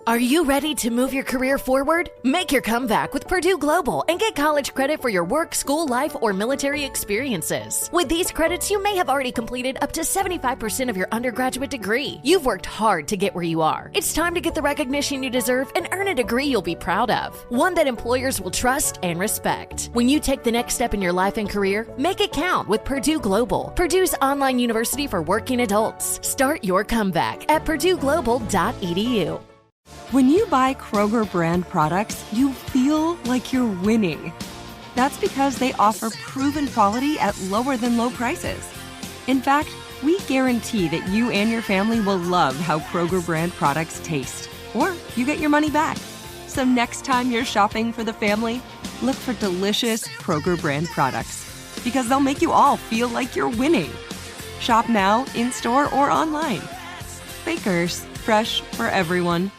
Are you ready to move your career forward? Make your comeback with Purdue Global and get college credit for your work, school life, or military experiences. With these credits, you may have already completed up to 75% of your undergraduate degree. You've worked hard to get where you are. It's time to get the recognition you deserve and earn a degree you'll be proud of, one that employers will trust and respect. When you take the next step in your life and career, make it count with Purdue Global, Purdue's online university for working adults. Start your comeback at purdueglobal.edu. When you buy Kroger brand products, you feel like you're winning. That's because they offer proven quality at lower than low prices. In fact, we guarantee that you and your family will love how Kroger brand products taste, or you get your money back. So next time you're shopping for the family, look for delicious Kroger brand products, because they'll make you all feel like you're winning. Shop now, in-store, or online. Bakers, fresh for everyone.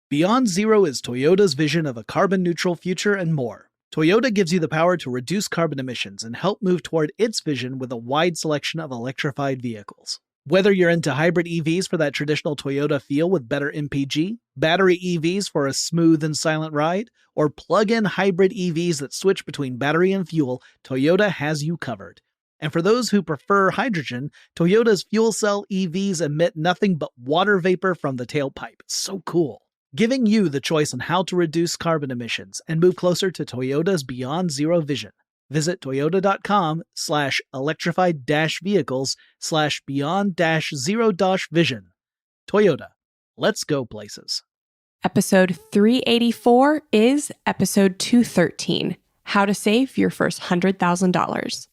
Beyond Zero is Toyota's vision of a carbon-neutral future and more. Toyota gives you the power to reduce carbon emissions and help move toward its vision with a wide selection of electrified vehicles. Whether you're into hybrid EVs for that traditional Toyota feel with better MPG, battery EVs for a smooth and silent ride, or plug-in hybrid EVs that switch between battery and fuel, Toyota has you covered. And for those who prefer hydrogen, Toyota's fuel cell EVs emit nothing but water vapor from the tailpipe. It's so cool. Giving you the choice on how to reduce carbon emissions and move closer to Toyota's Beyond Zero vision. Visit toyota.com/electrified-vehicles/beyond-zero-vision. Toyota. Let's go places. Episode 384 is episode 213, How to Save Your First $100,000.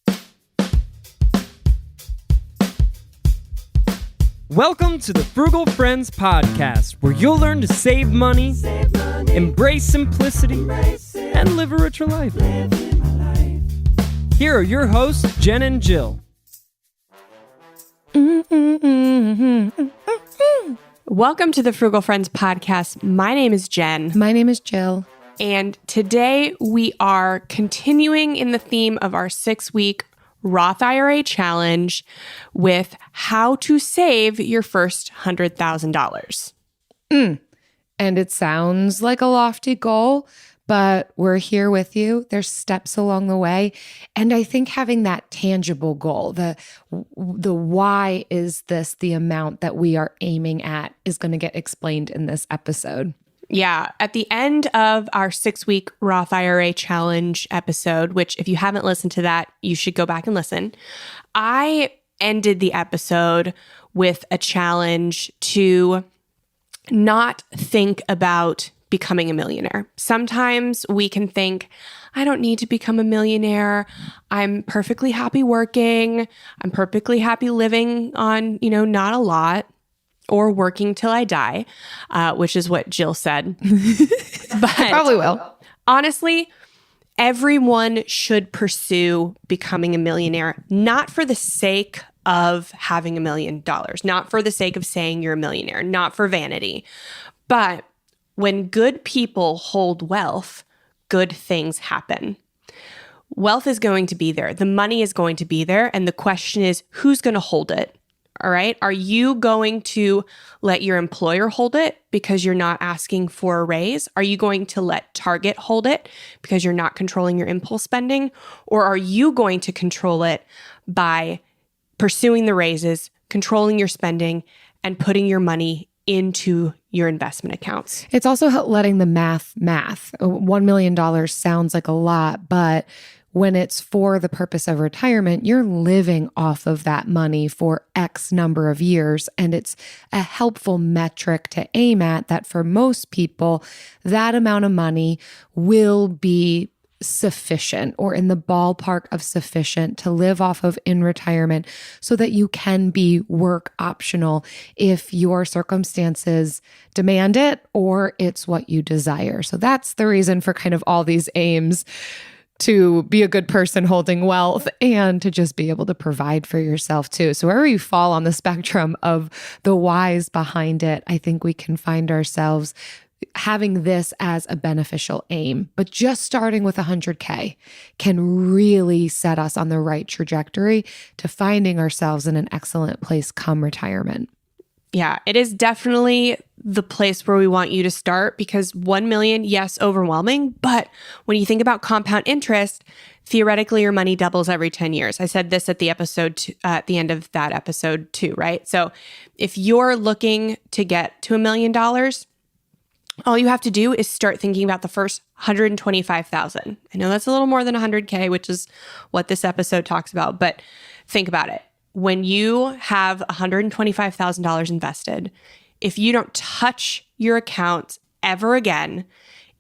Welcome to the Frugal Friends podcast, where you'll learn to save money, embrace simplicity, and live a richer life. Here are your hosts, Jen and Jill. Welcome to the Frugal Friends podcast. My name is Jen. My name is Jill. And today we are continuing in the theme of our 6-week Roth IRA challenge with how to save your first $100,000. And it sounds like a lofty goal, but we're here with you. There's steps along the way. And I think having that tangible goal, the why is this the amount that we are aiming at, is going to get explained in this episode. Yeah. At the end of our 6-week Roth IRA challenge episode, which if you haven't listened to that, you should go back and listen. I ended the episode with a challenge to not think about becoming a millionaire. Sometimes we can think, I don't need to become a millionaire. I'm perfectly happy working. I'm perfectly happy living on, not a lot. Or working till I die, which is what Jill said. But I probably will. Honestly, everyone should pursue becoming a millionaire, not for the sake of having $1 million, not for the sake of saying you're a millionaire, not for vanity. But when good people hold wealth, good things happen. Wealth is going to be there. The money is going to be there. And the question is, who's going to hold it? All right. Are you going to let your employer hold it because you're not asking for a raise? Are you going to let Target hold it because you're not controlling your impulse spending? Or are you going to control it by pursuing the raises, controlling your spending, and putting your money into your investment accounts? It's also letting the math. $1 million sounds like a lot, but when it's for the purpose of retirement, you're living off of that money for X number of years. And it's a helpful metric to aim at that for most people, that amount of money will be sufficient or in the ballpark of sufficient to live off of in retirement so that you can be work optional if your circumstances demand it or it's what you desire. So that's the reason for kind of all these aims to be a good person holding wealth and to just be able to provide for yourself too. So wherever you fall on the spectrum of the whys behind it, I think we can find ourselves having this as a beneficial aim. But just starting with 100K can really set us on the right trajectory to finding ourselves in an excellent place come retirement. Yeah, it is definitely the place where we want you to start because 1 million, yes, overwhelming. But when you think about compound interest, theoretically, your money doubles every 10 years. I said this at the at the end of that episode too, right? So if you're looking to get to $1 million, all you have to do is start thinking about the first 125,000. I know that's a little more than 100K, which is what this episode talks about, but think about it. When you have $125,000 invested, if you don't touch your account ever again,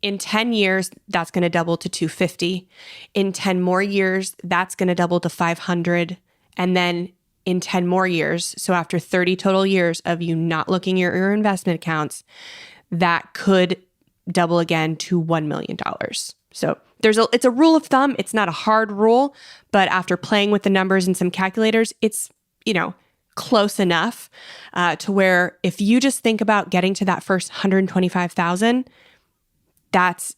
in 10 years, that's going to double to 250. In 10 more years, that's going to double to 500. And then in 10 more years, so after 30 total years of you not looking at your investment accounts, that could double again to $1 million. So it's a rule of thumb. It's not a hard rule, but after playing with the numbers and some calculators, it's, close enough to where if you just think about getting to that first 125,000, that's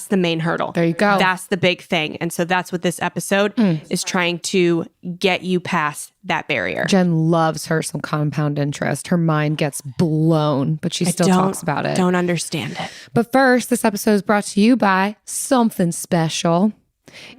the main hurdle. There you go. That's the big thing. And so that's what this episode is trying to get you past that barrier. Jen loves her some compound interest. Her mind gets blown, but she still talks about it. Don't understand it. But first, this episode is brought to you by something special.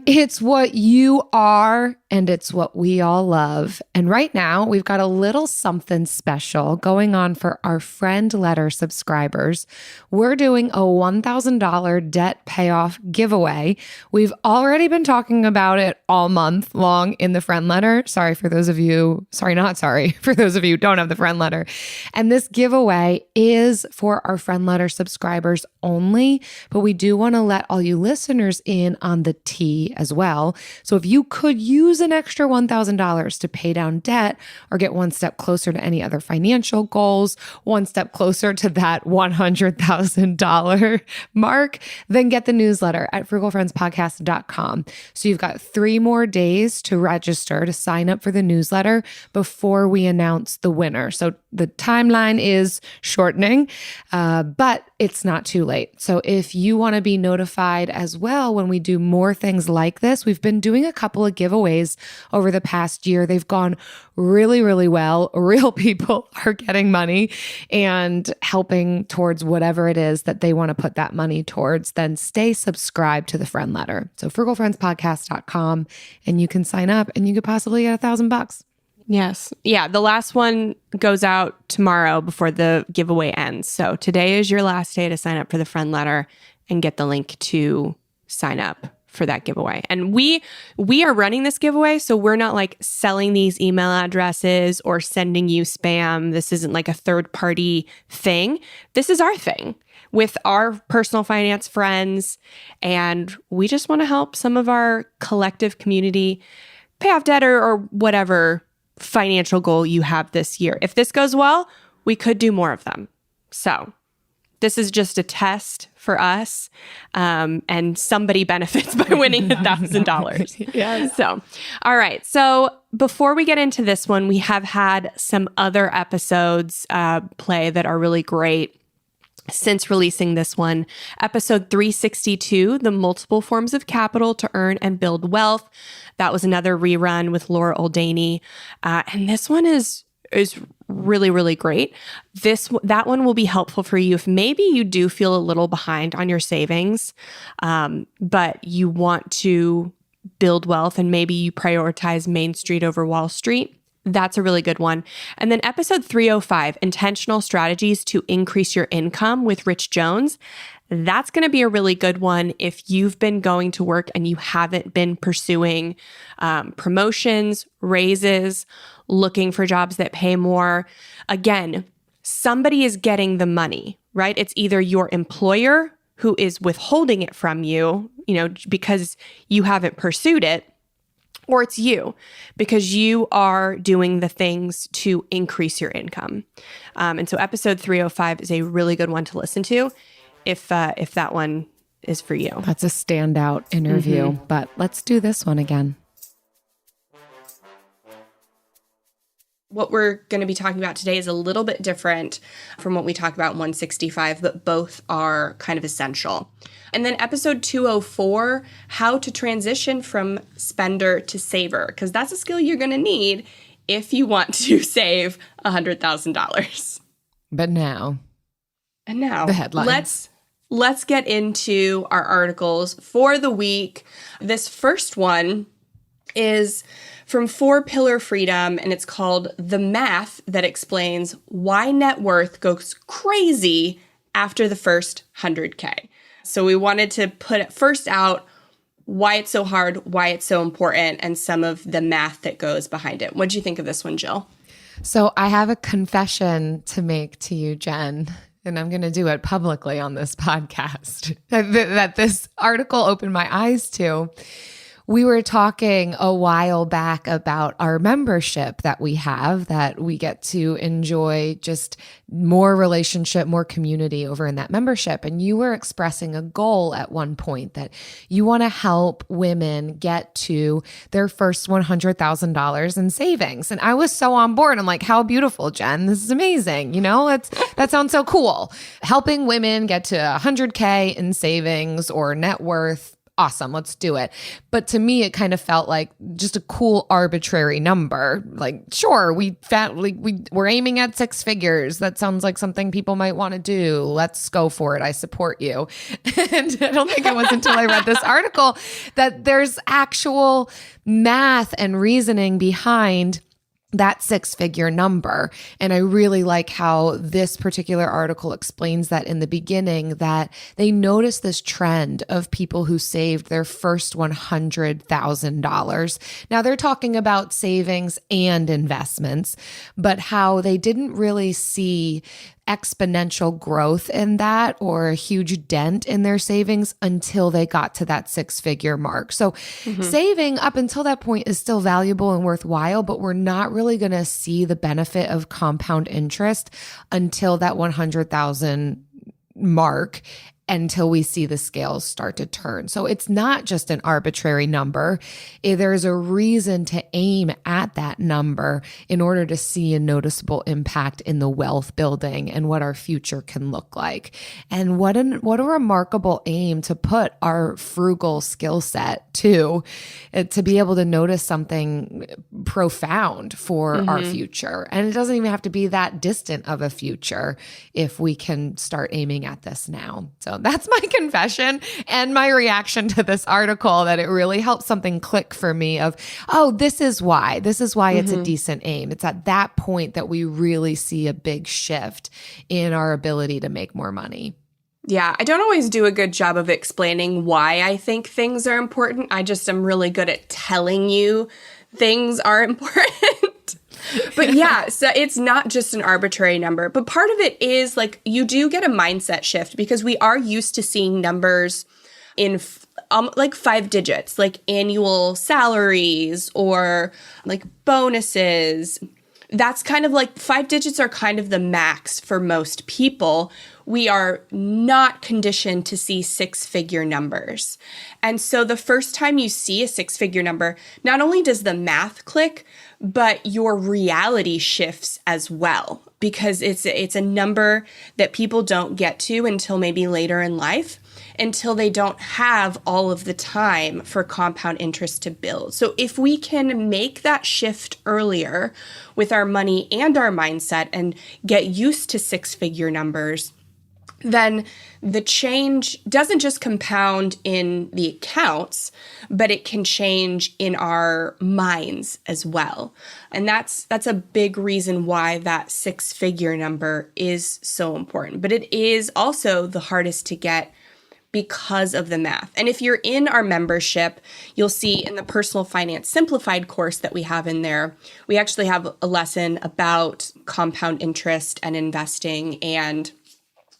It's what you are, and it's what we all love. And right now, we've got a little something special going on for our Friendletter subscribers. We're doing a $1,000 debt payoff giveaway. We've already been talking about it all month long in the Friendletter. For those of you who don't have the Friendletter. And this giveaway is for our Friendletter subscribers only, but we do want to let all you listeners in on the tea as well. So if you could use an extra $1,000 to pay down debt or get one step closer to any other financial goals, one step closer to that $100,000 mark, then get the newsletter at frugalfriendspodcast.com. So you've got 3 more days to register, to sign up for the newsletter before we announce the winner. So the timeline is shortening, but it's not too late. So if you want to be notified as well when we do more things like this, we've been doing a couple of giveaways over the past year. They've gone really, really well. Real people are getting money and helping towards whatever it is that they want to put that money towards. Then stay subscribed to the Friendletter. So frugalfriendspodcast.com, and you can sign up and you could possibly get $1,000. Yes. Yeah. The last one goes out tomorrow before the giveaway ends. So today is your last day to sign up for the Friendletter and get the link to sign up for that giveaway. And we are running this giveaway, so we're not like selling these email addresses or sending you spam. This isn't like a third-party thing. This is our thing with our personal finance friends, and we just want to help some of our collective community pay off debt or whatever financial goal you have this year. If this goes well, we could do more of them. So this is just a test for us, and somebody benefits by winning $1,000. Yes. So, all right. So before we get into this one, we have had some other episodes play that are really great since releasing this one. Episode 362, The Multiple Forms of Capital to Earn and Build Wealth. That was another rerun with Laura Oldaney. And this one is really, really great. That one will be helpful for you if maybe you do feel a little behind on your savings, but you want to build wealth and maybe you prioritize Main Street over Wall Street. That's a really good one. And then episode 305, Intentional Strategies to Increase Your Income with Rich Jones. That's going to be a really good one if you've been going to work and you haven't been pursuing promotions, raises, looking for jobs that pay more. Again, somebody is getting the money, right? It's either your employer who is withholding it from you, because you haven't pursued it, or it's you because you are doing the things to increase your income. And so episode 305 is a really good one to listen to if that one is for you. That's a standout interview, but let's do this one again. What we're going to be talking about today is a little bit different from what we talk about in 165, but both are kind of essential. And then episode 204, how to transition from spender to saver, because that's a skill you're going to need if you want to save $100,000. But now, and now the headlines. Let's get into our articles for the week. This first one is from 4 Pillar Freedom, and it's called The Math That Explains Why Net Worth Goes Crazy After the First 100K. So we wanted to put it first out why it's so hard, why it's so important, and some of the math that goes behind it. What do you think of this one, Jill? So I have a confession to make to you, Jen, and I'm going to do it publicly on this podcast that this article opened my eyes to. We were talking a while back about our membership that we have, that we get to enjoy just more relationship, more community over in that membership. And you were expressing a goal at one point that you want to help women get to their first $100,000 in savings. And I was so on board. I'm like, how beautiful, Jen. This is amazing. You know, that sounds so cool. Helping women get to 100K in savings or net worth. Awesome, let's do it. But to me, it kind of felt like just a cool arbitrary number. Like, sure, we're aiming at 6 figures. That sounds like something people might want to do. Let's go for it. I support you. And I don't think it was until I read this article that there's actual math and reasoning behind that 6-figure number. And I really like how this particular article explains that in the beginning, that they noticed this trend of people who saved their first $100,000. Now they're talking about savings and investments, but how they didn't really see exponential growth in that or a huge dent in their savings until they got to that 6-figure mark. So saving up until that point is still valuable and worthwhile, but we're not really going to see the benefit of compound interest until that 100,000 mark, until we see the scales start to turn. So it's not just an arbitrary number. There's a reason to aim at that number in order to see a noticeable impact in the wealth building and what our future can look like. And what a remarkable aim to put our frugal skill set to be able to notice something profound for our future. And it doesn't even have to be that distant of a future if we can start aiming at this now. So that's my confession and my reaction to this article, that it really helped something click for me of, oh, this is why it's a decent aim. It's at that point that we really see a big shift in our ability to make more money. Yeah, I don't always do a good job of explaining why I think things are important. I just am really good at telling you things are important. But yeah, so it's not just an arbitrary number, but part of it is like you do get a mindset shift because we are used to seeing numbers in like 5 digits, like annual salaries or like bonuses. That's kind of like 5 digits are kind of the max for most people. We are not conditioned to see 6-figure numbers. And so the first time you see a 6-figure number, not only does the math click, but your reality shifts as well, because it's a number that people don't get to until maybe later in life, until they don't have all of the time for compound interest to build. So if we can make that shift earlier with our money and our mindset and get used to 6-figure numbers, then the change doesn't just compound in the accounts, but it can change in our minds as well. And that's a big reason why that 6-figure number is so important. But it is also the hardest to get because of the math. And if you're in our membership, you'll see in the Personal Finance Simplified course that we have in there, we actually have a lesson about compound interest and investing. And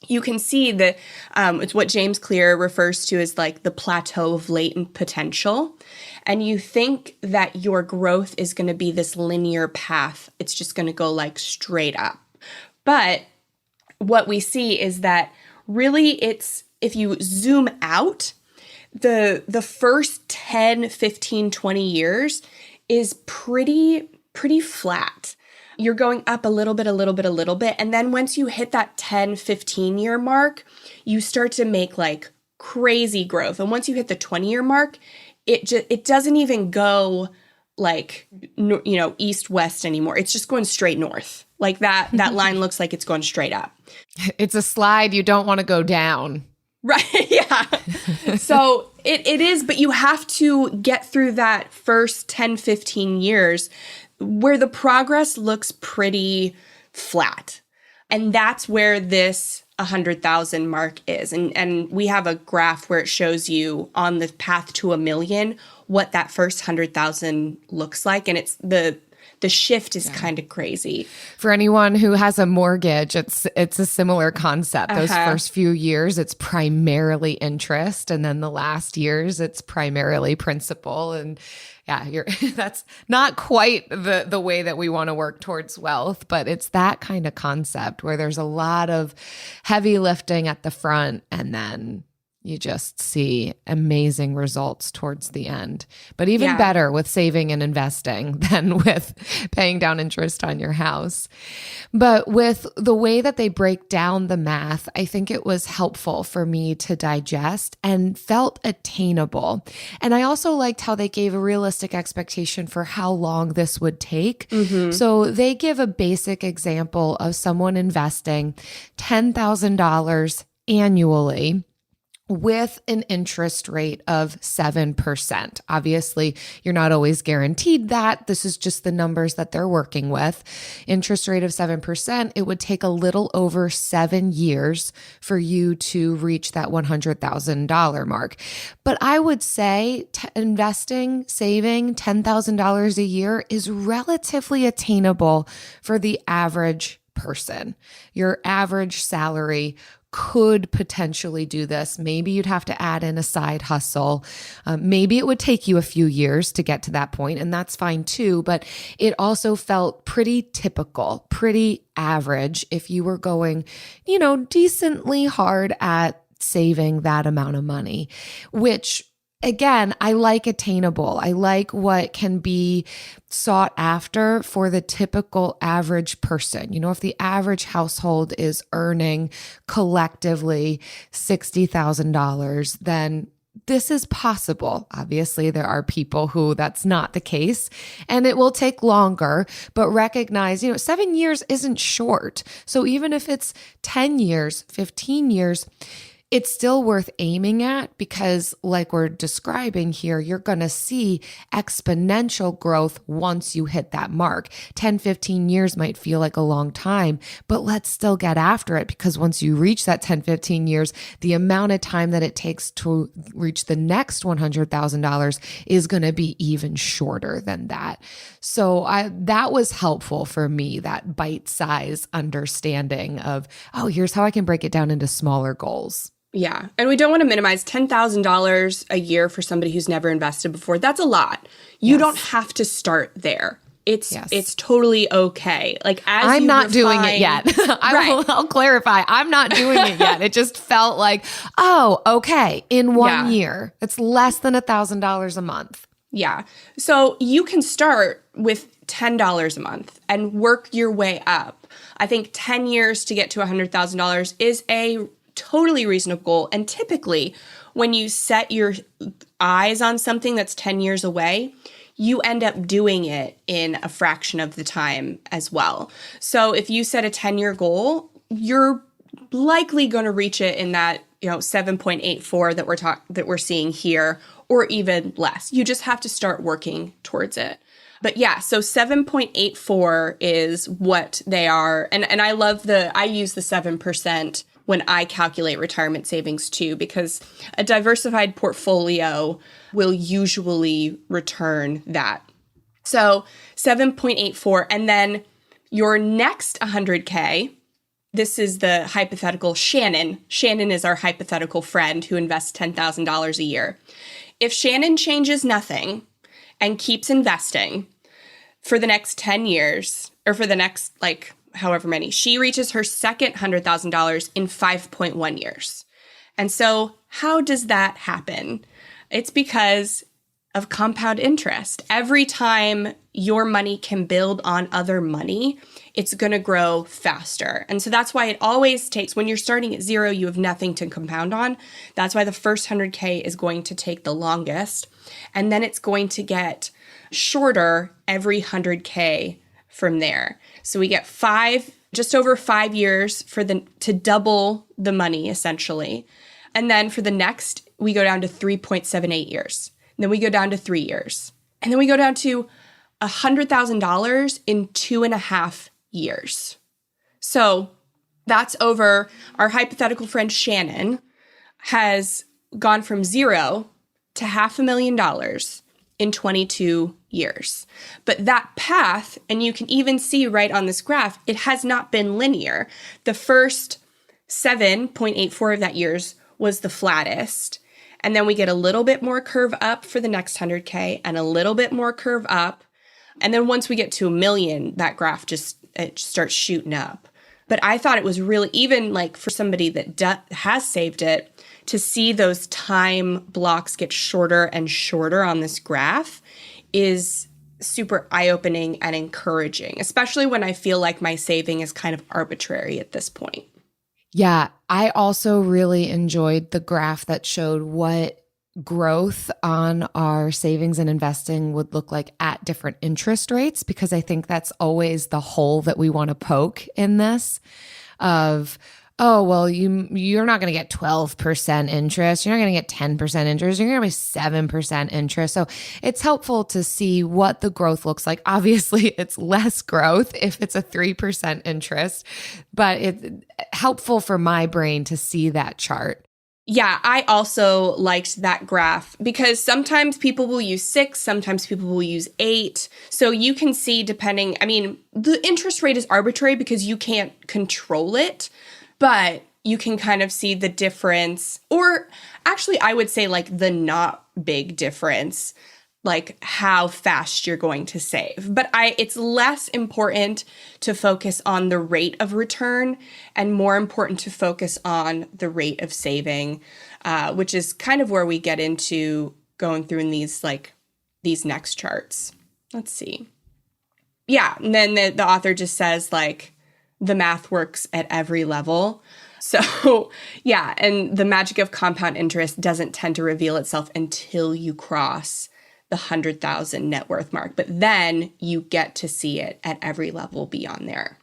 you can see that it's what James Clear refers to as like the plateau of latent potential. And you think that your growth is going to be this linear path. It's just going to go like straight up. But what we see is that really it's, if you zoom out, the first 10, 15, 20 years is pretty flat. You're going up a little bit. And then once you hit that 10, 15-year mark, you start to make like crazy growth. And once you hit the 20-year mark, it doesn't even go like, east, west anymore. It's just going straight north. Like that line looks like it's going straight up. It's a slide you don't want to go down. Right. Yeah. So it is, but you have to get through that first 10, 15 years where the progress looks pretty flat. And that's where this 100,000 mark is. And we have a graph where it shows you on the path to $1 million what that first 100,000 looks like. And it's the shift is kind of crazy. For anyone who has a mortgage, it's a similar concept. Those first few years, it's primarily interest. And then the last years, it's primarily principal. And yeah, that's not quite the way that we want to work towards wealth, but it's that kind of concept where there's a lot of heavy lifting at the front and then you just see amazing results towards the end. But even better with saving and investing than with paying down interest on your house. But with the way that they break down the math, I think it was helpful for me to digest and felt attainable. And I also liked how they gave a realistic expectation for how long this would take. Mm-hmm. So they give a basic example of someone investing $10,000 annually with an interest rate of 7%. Obviously, you're not always guaranteed that. This is just the numbers that they're working with. Interest rate of 7%, it would take a little over 7 years for you to reach that $100,000 mark. But I would say investing, saving $10,000 a year is relatively attainable for the average person. Your average salary could potentially do this. Maybe you'd have to add in a side hustle. Maybe it would take you a few years to get to that point, and that's fine too. But it also felt pretty typical, pretty average if you were going, decently hard at saving that amount of money, which again, I like attainable. I like what can be sought after for the typical average person. If the average household is earning collectively $60,000, then this is possible. Obviously, there are people who that's not the case and it will take longer, but recognize, 7 years isn't short. So even if it's 10 years, 15 years, it's still worth aiming at because like we're describing here, you're going to see exponential growth once you hit that mark. 10, 15 years might feel like a long time, but let's still get after it because once you reach that 10, 15 years, the amount of time that it takes to reach the next $100,000 is going to be even shorter than that. So that was helpful for me, that bite-size understanding of, here's how I can break it down into smaller goals. Yeah. And we don't want to minimize $10,000 a year for somebody who's never invested before. That's a lot. You don't have to start there. It's totally okay. Like I'm not doing it yet. I'll clarify. I'm not doing it yet. It just felt like, okay, in 1 year, it's less than $1,000 a month. Yeah. So you can start with $10 a month and work your way up. I think 10 years to get to $100,000 is a totally reasonable goal. And typically, when you set your eyes on something that's 10 years away, you end up doing it in a fraction of the time as well. So if you set a 10-year goal, you're likely going to reach it in that 7.84 that we're seeing here, or even less. You just have to start working towards it. But yeah, so 7.84 is what they are. And I use the 7% when I calculate retirement savings too, because a diversified portfolio will usually return that. So 7.84, and then your next 100K, this is the hypothetical Shannon. Shannon is our hypothetical friend who invests $10,000 a year. If Shannon changes nothing and keeps investing for the next 10 years, or for the next however many, she reaches her second $100,000 in 5.1 years. And so how does that happen? It's because of compound interest. Every time your money can build on other money, it's going to grow faster. And so that's why it always takes, when you're starting at zero, you have nothing to compound on. That's why the first 100K is going to take the longest. And then it's going to get shorter every 100K from there. So we get just over 5 years to double the money, essentially. And then for the next, we go down to 3.78 years. And then we go down to 3 years. And then we go down to $100,000 in 2.5 years. So that's over. Our hypothetical friend Shannon has gone from zero to $500,000 in 22 years. But that path, and you can even see right on this graph, it has not been linear. The first 7.84 of that years was the flattest. And then we get a little bit more curve up for the next 100K and a little bit more curve up. And then once we get to 1 million, that graph it starts shooting up. But I thought it was really, even like for somebody that has saved it, to see those time blocks get shorter and shorter on this graph is super eye-opening and encouraging, especially when I feel like my saving is kind of arbitrary at this point. Yeah, I also really enjoyed the graph that showed what growth on our savings and investing would look like at different interest rates, because I think that's always the hole that we want to poke in this of, oh, well, you're not going to get 12% interest. You're not going to get 10% interest. You're going to be 7% interest. So it's helpful to see what the growth looks like. Obviously, it's less growth if it's a 3% interest, but it's helpful for my brain to see that chart. Yeah, I also liked that graph because sometimes people will use 6, sometimes people will use 8. So you can see the interest rate is arbitrary because you can't control it, but you can kind of see the difference, or actually I would say like the not big difference, like how fast you're going to save. But it's less important to focus on the rate of return and more important to focus on the rate of saving, which is kind of where we get into going through in these next charts. Let's see. Yeah, and then the author just says like the math works at every level. So yeah, and the magic of compound interest doesn't tend to reveal itself until you cross the 100,000 net worth mark, but then you get to see it at every level beyond there.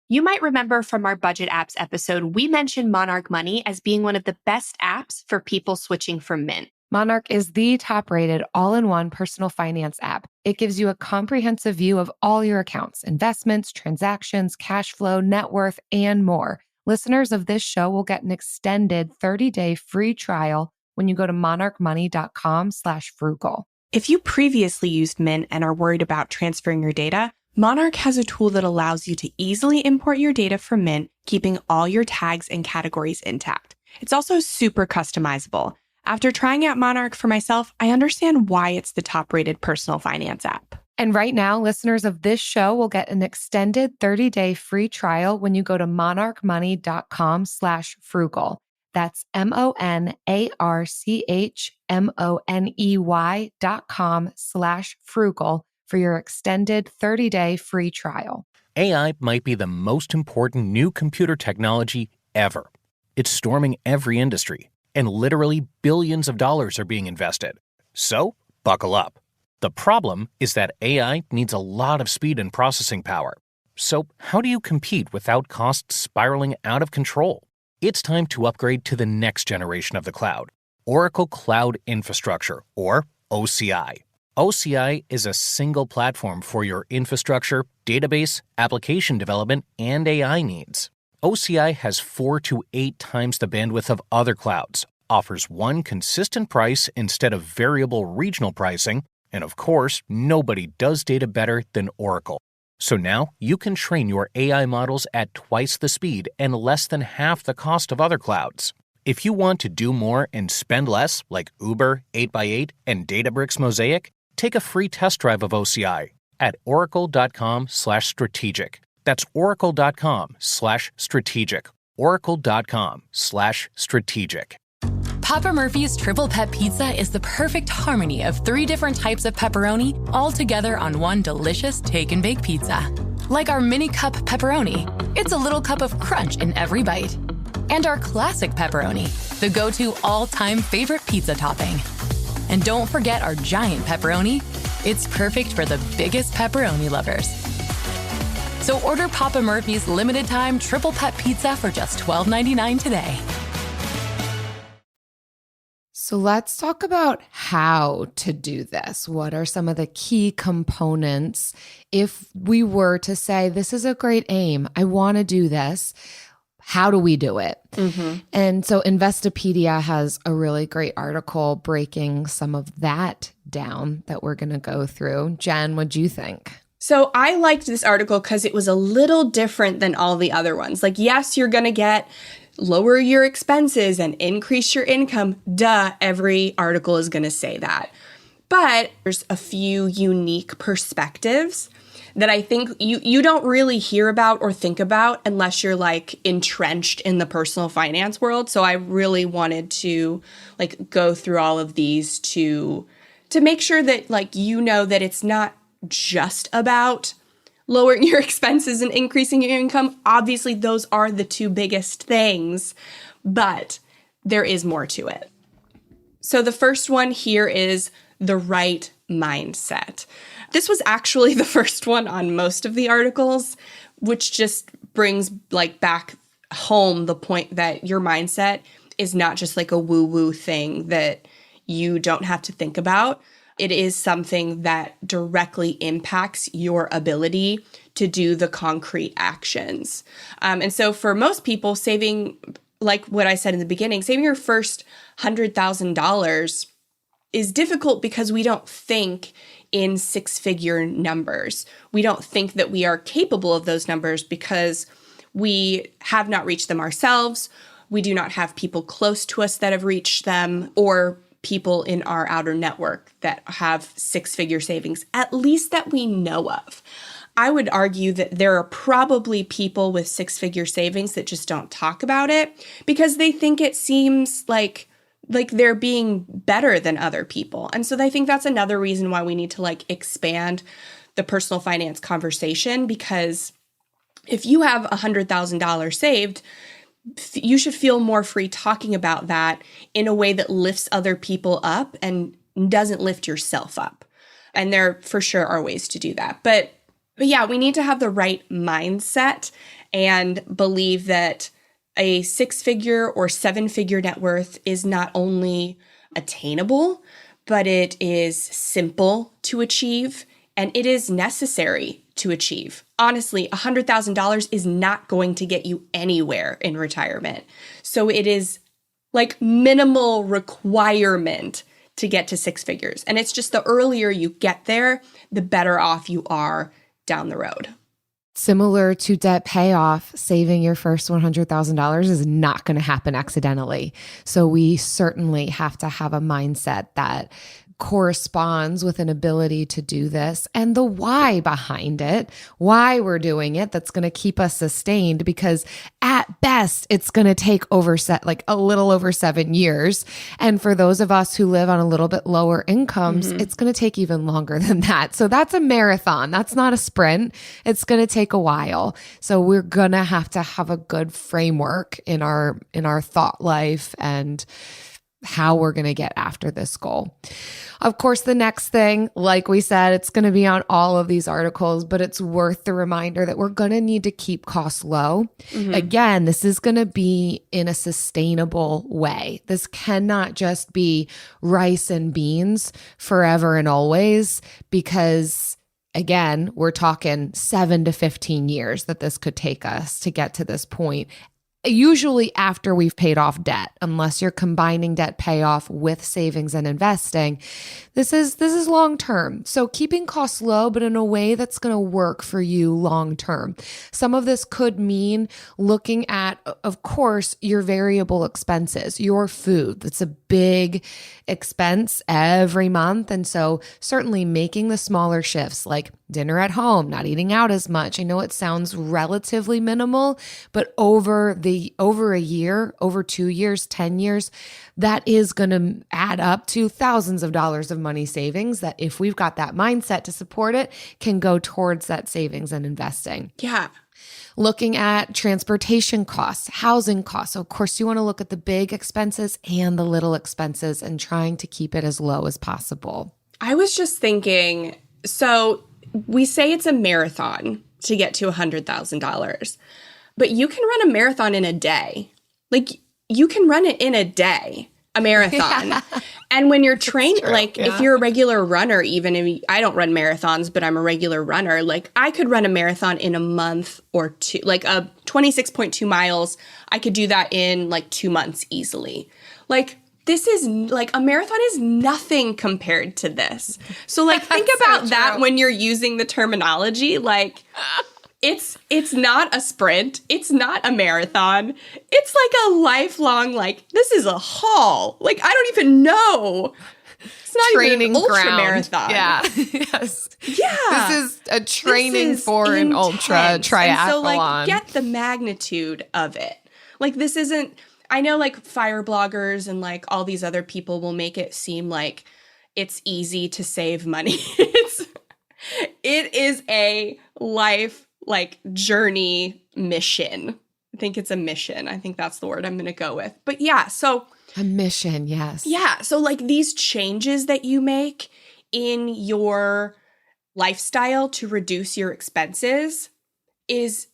You might remember from our budget apps episode, we mentioned Monarch Money as being one of the best apps for people switching from Mint. Monarch is the top-rated all-in-one personal finance app. It gives you a comprehensive view of all your accounts, investments, transactions, cash flow, net worth, and more. Listeners of this show will get an extended 30-day free trial when you go to monarchmoney.com/frugal. If you previously used Mint and are worried about transferring your data, Monarch has a tool that allows you to easily import your data from Mint, keeping all your tags and categories intact. It's also super customizable. After trying out Monarch for myself, I understand why it's the top-rated personal finance app. And right now, listeners of this show will get an extended 30-day free trial when you go to monarchmoney.com/frugal. That's monarchmoney.com/frugal for your extended 30-day free trial. AI might be the most important new computer technology ever. It's storming every industry, and literally billions of dollars are being invested. So, buckle up. The problem is that AI needs a lot of speed and processing power. So, how do you compete without costs spiraling out of control? It's time to upgrade to the next generation of the cloud, Oracle Cloud Infrastructure, or OCI. OCI is a single platform for your infrastructure, database, application development, and AI needs. OCI has 4 to 8 times the bandwidth of other clouds, offers one consistent price instead of variable regional pricing, and of course, nobody does data better than Oracle. So now you can train your AI models at twice the speed and less than half the cost of other clouds. If you want to do more and spend less, like Uber, 8x8, and Databricks Mosaic, take a free test drive of OCI at oracle.com/strategic. That's oracle.com/strategic. oracle.com/strategic. Papa Murphy's Triple Pep Pizza is the perfect harmony of 3 different types of pepperoni all together on one delicious take and bake pizza. Like our mini cup pepperoni, it's a little cup of crunch in every bite. And our classic pepperoni, the go-to all-time favorite pizza topping. And don't forget our giant pepperoni. It's perfect for the biggest pepperoni lovers. So order Papa Murphy's limited time Triple Pep Pizza for just $12.99 today. So let's talk about how to do this. What are some of the key components if we were to say, this is a great aim, I want to do this? How do we do it? And so Investopedia has a really great article breaking some of that down that we're going to go through. Jen, what'd you think? So I liked this article because it was a little different than all the other ones. Like, yes, you're going to lower your expenses and increase your income. Duh, every article is going to say that. But there's a few unique perspectives that I think you don't really hear about or think about unless you're like entrenched in the personal finance world. So I really wanted to like go through all of these to make sure that like that it's not just about lowering your expenses and increasing your income. Obviously, those are the 2 biggest things, but there is more to it. So the first one here is the right mindset. This was actually the first one on most of the articles, which just brings like back home the point that your mindset is not just like a woo-woo thing that you don't have to think about. It is something that directly impacts your ability to do the concrete actions. And so for most people, saving, like what I said in the beginning, saving your first $100,000 is difficult because we don't think in 6-figure numbers. We don't think that we are capable of those numbers because we have not reached them ourselves. We do not have people close to us that have reached them, or people in our outer network that have 6-figure savings, at least that we know of. I would argue that there are probably people with 6-figure savings that just don't talk about it because they think it seems like they're being better than other people. And so I think that's another reason why we need to like expand the personal finance conversation, because if you have $100,000 saved, you should feel more free talking about that in a way that lifts other people up and doesn't lift yourself up. And there for sure are ways to do that. But yeah, we need to have the right mindset and believe that a 6-figure or 7-figure net worth is not only attainable, but it is simple to achieve and it is necessary to achieve. Honestly, $100,000 is not going to get you anywhere in retirement. So it is like minimal requirement to get to 6 figures. And it's just the earlier you get there, the better off you are down the road. Similar to debt payoff, saving your first $100,000 is not going to happen accidentally. So we certainly have to have a mindset that corresponds with an ability to do this and the why behind it, why we're doing it, that's going to keep us sustained, because at best it's going to take a little over 7 years. And for those of us who live on a little bit lower incomes, it's going to take even longer than that. So that's a marathon. That's not a sprint. It's going to take a while. So we're going to have a good framework in our thought life and how we're going to get after this goal. Of course, the next thing, like we said, it's going to be on all of these articles, but it's worth the reminder that we're going to need to keep costs low. Again, this is going to be in a sustainable way. This cannot just be rice and beans forever and always, because again, we're talking 7 to 15 years that this could take us to get to this point. Usually after we've paid off debt, unless you're combining debt payoff with savings and investing. This is long term. So keeping costs low, but in a way that's going to work for you long term. Some of this could mean looking at, of course, your variable expenses, your food. That's a big expense every month. And so certainly making the smaller shifts, like dinner at home, not eating out as much. I know it sounds relatively minimal, but over a year, over 2 years, 10 years, that is going to add up to thousands of dollars of money savings that, if we've got that mindset to support it, can go towards that savings and investing. Yeah. Looking at transportation costs, housing costs. So of course, you want to look at the big expenses and the little expenses and trying to keep it as low as possible. I was just thinking, so we say it's a marathon to get to $100,000, but you can run a marathon in a day. Like, you can run it in a day, a marathon. Yeah. And when you're trained, if you're a regular runner, even if I don't run marathons, but I'm a regular runner, like, I could run a marathon in a month or two, like a 26.2 miles. I could do that in like 2 months easily. Like, this is like, a marathon is nothing compared to this. So like, think about that when you're using the terminology. Like, it's not a sprint. It's not a marathon. It's like a lifelong, like, this is a haul. Like, I don't even know. It's not training even an ultra ground. Marathon. Yeah. Yes. Yeah. This is a training for an ultra triathlon. And so, like, get the magnitude of it. Like, this isn't, I know, like, fire bloggers and, like, all these other people will make it seem like it's easy to save money. It is a life, like, journey mission. I think it's a mission. I think that's the word I'm going to go with. But yeah, so. A mission, yes. Yeah. So like, these changes that you make in your lifestyle to reduce your expenses is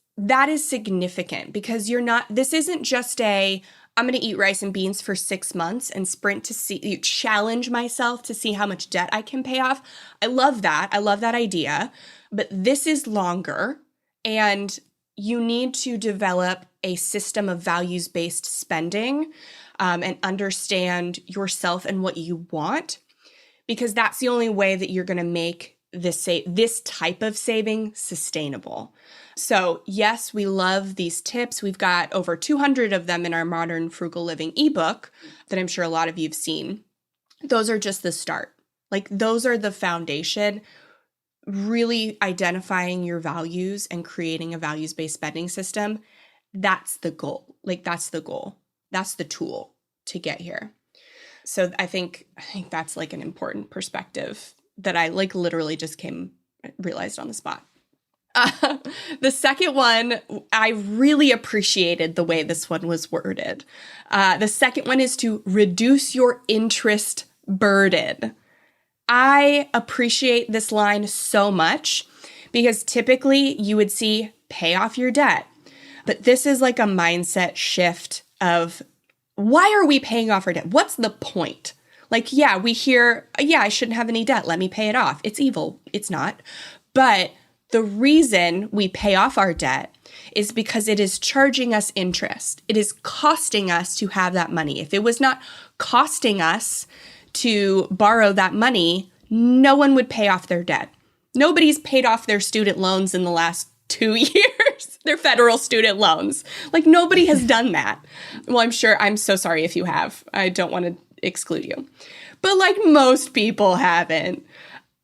significant, because this isn't just I'm going to eat rice and beans for 6 months and sprint to challenge myself to see how much debt I can pay off. I love that. I love that idea. But this is longer. And you need to develop a system of values-based spending and understand yourself and what you want, because that's the only way that you're going to make this type of saving sustainable. So yes, we love these tips. We've got over 200 of them in our Modern Frugal Living ebook that I'm sure a lot of you have seen. Those are just the start. Like, those are the foundation. Really identifying your values and creating a values-based spending system, that's the goal. Like, that's the goal. That's the tool to get here. So I think that's like an important perspective that I like literally just realized on the spot. The second one, I really appreciated the way this one was worded. The second one is to reduce your interest burden. I appreciate this line so much, because typically you would see pay off your debt. But this is like a mindset shift of, why are we paying off our debt? What's the point? Like, yeah, we hear, yeah, I shouldn't have any debt. Let me pay it off. It's evil. It's not. But the reason we pay off our debt is because it is charging us interest. It is costing us to have that money. If it was not costing us to borrow that money, no one would pay off their debt. Nobody's paid off their student loans in the last 2 years, their federal student loans. Like, nobody has done that. Well, I'm so sorry if you have. I don't want to exclude you. But like, most people haven't.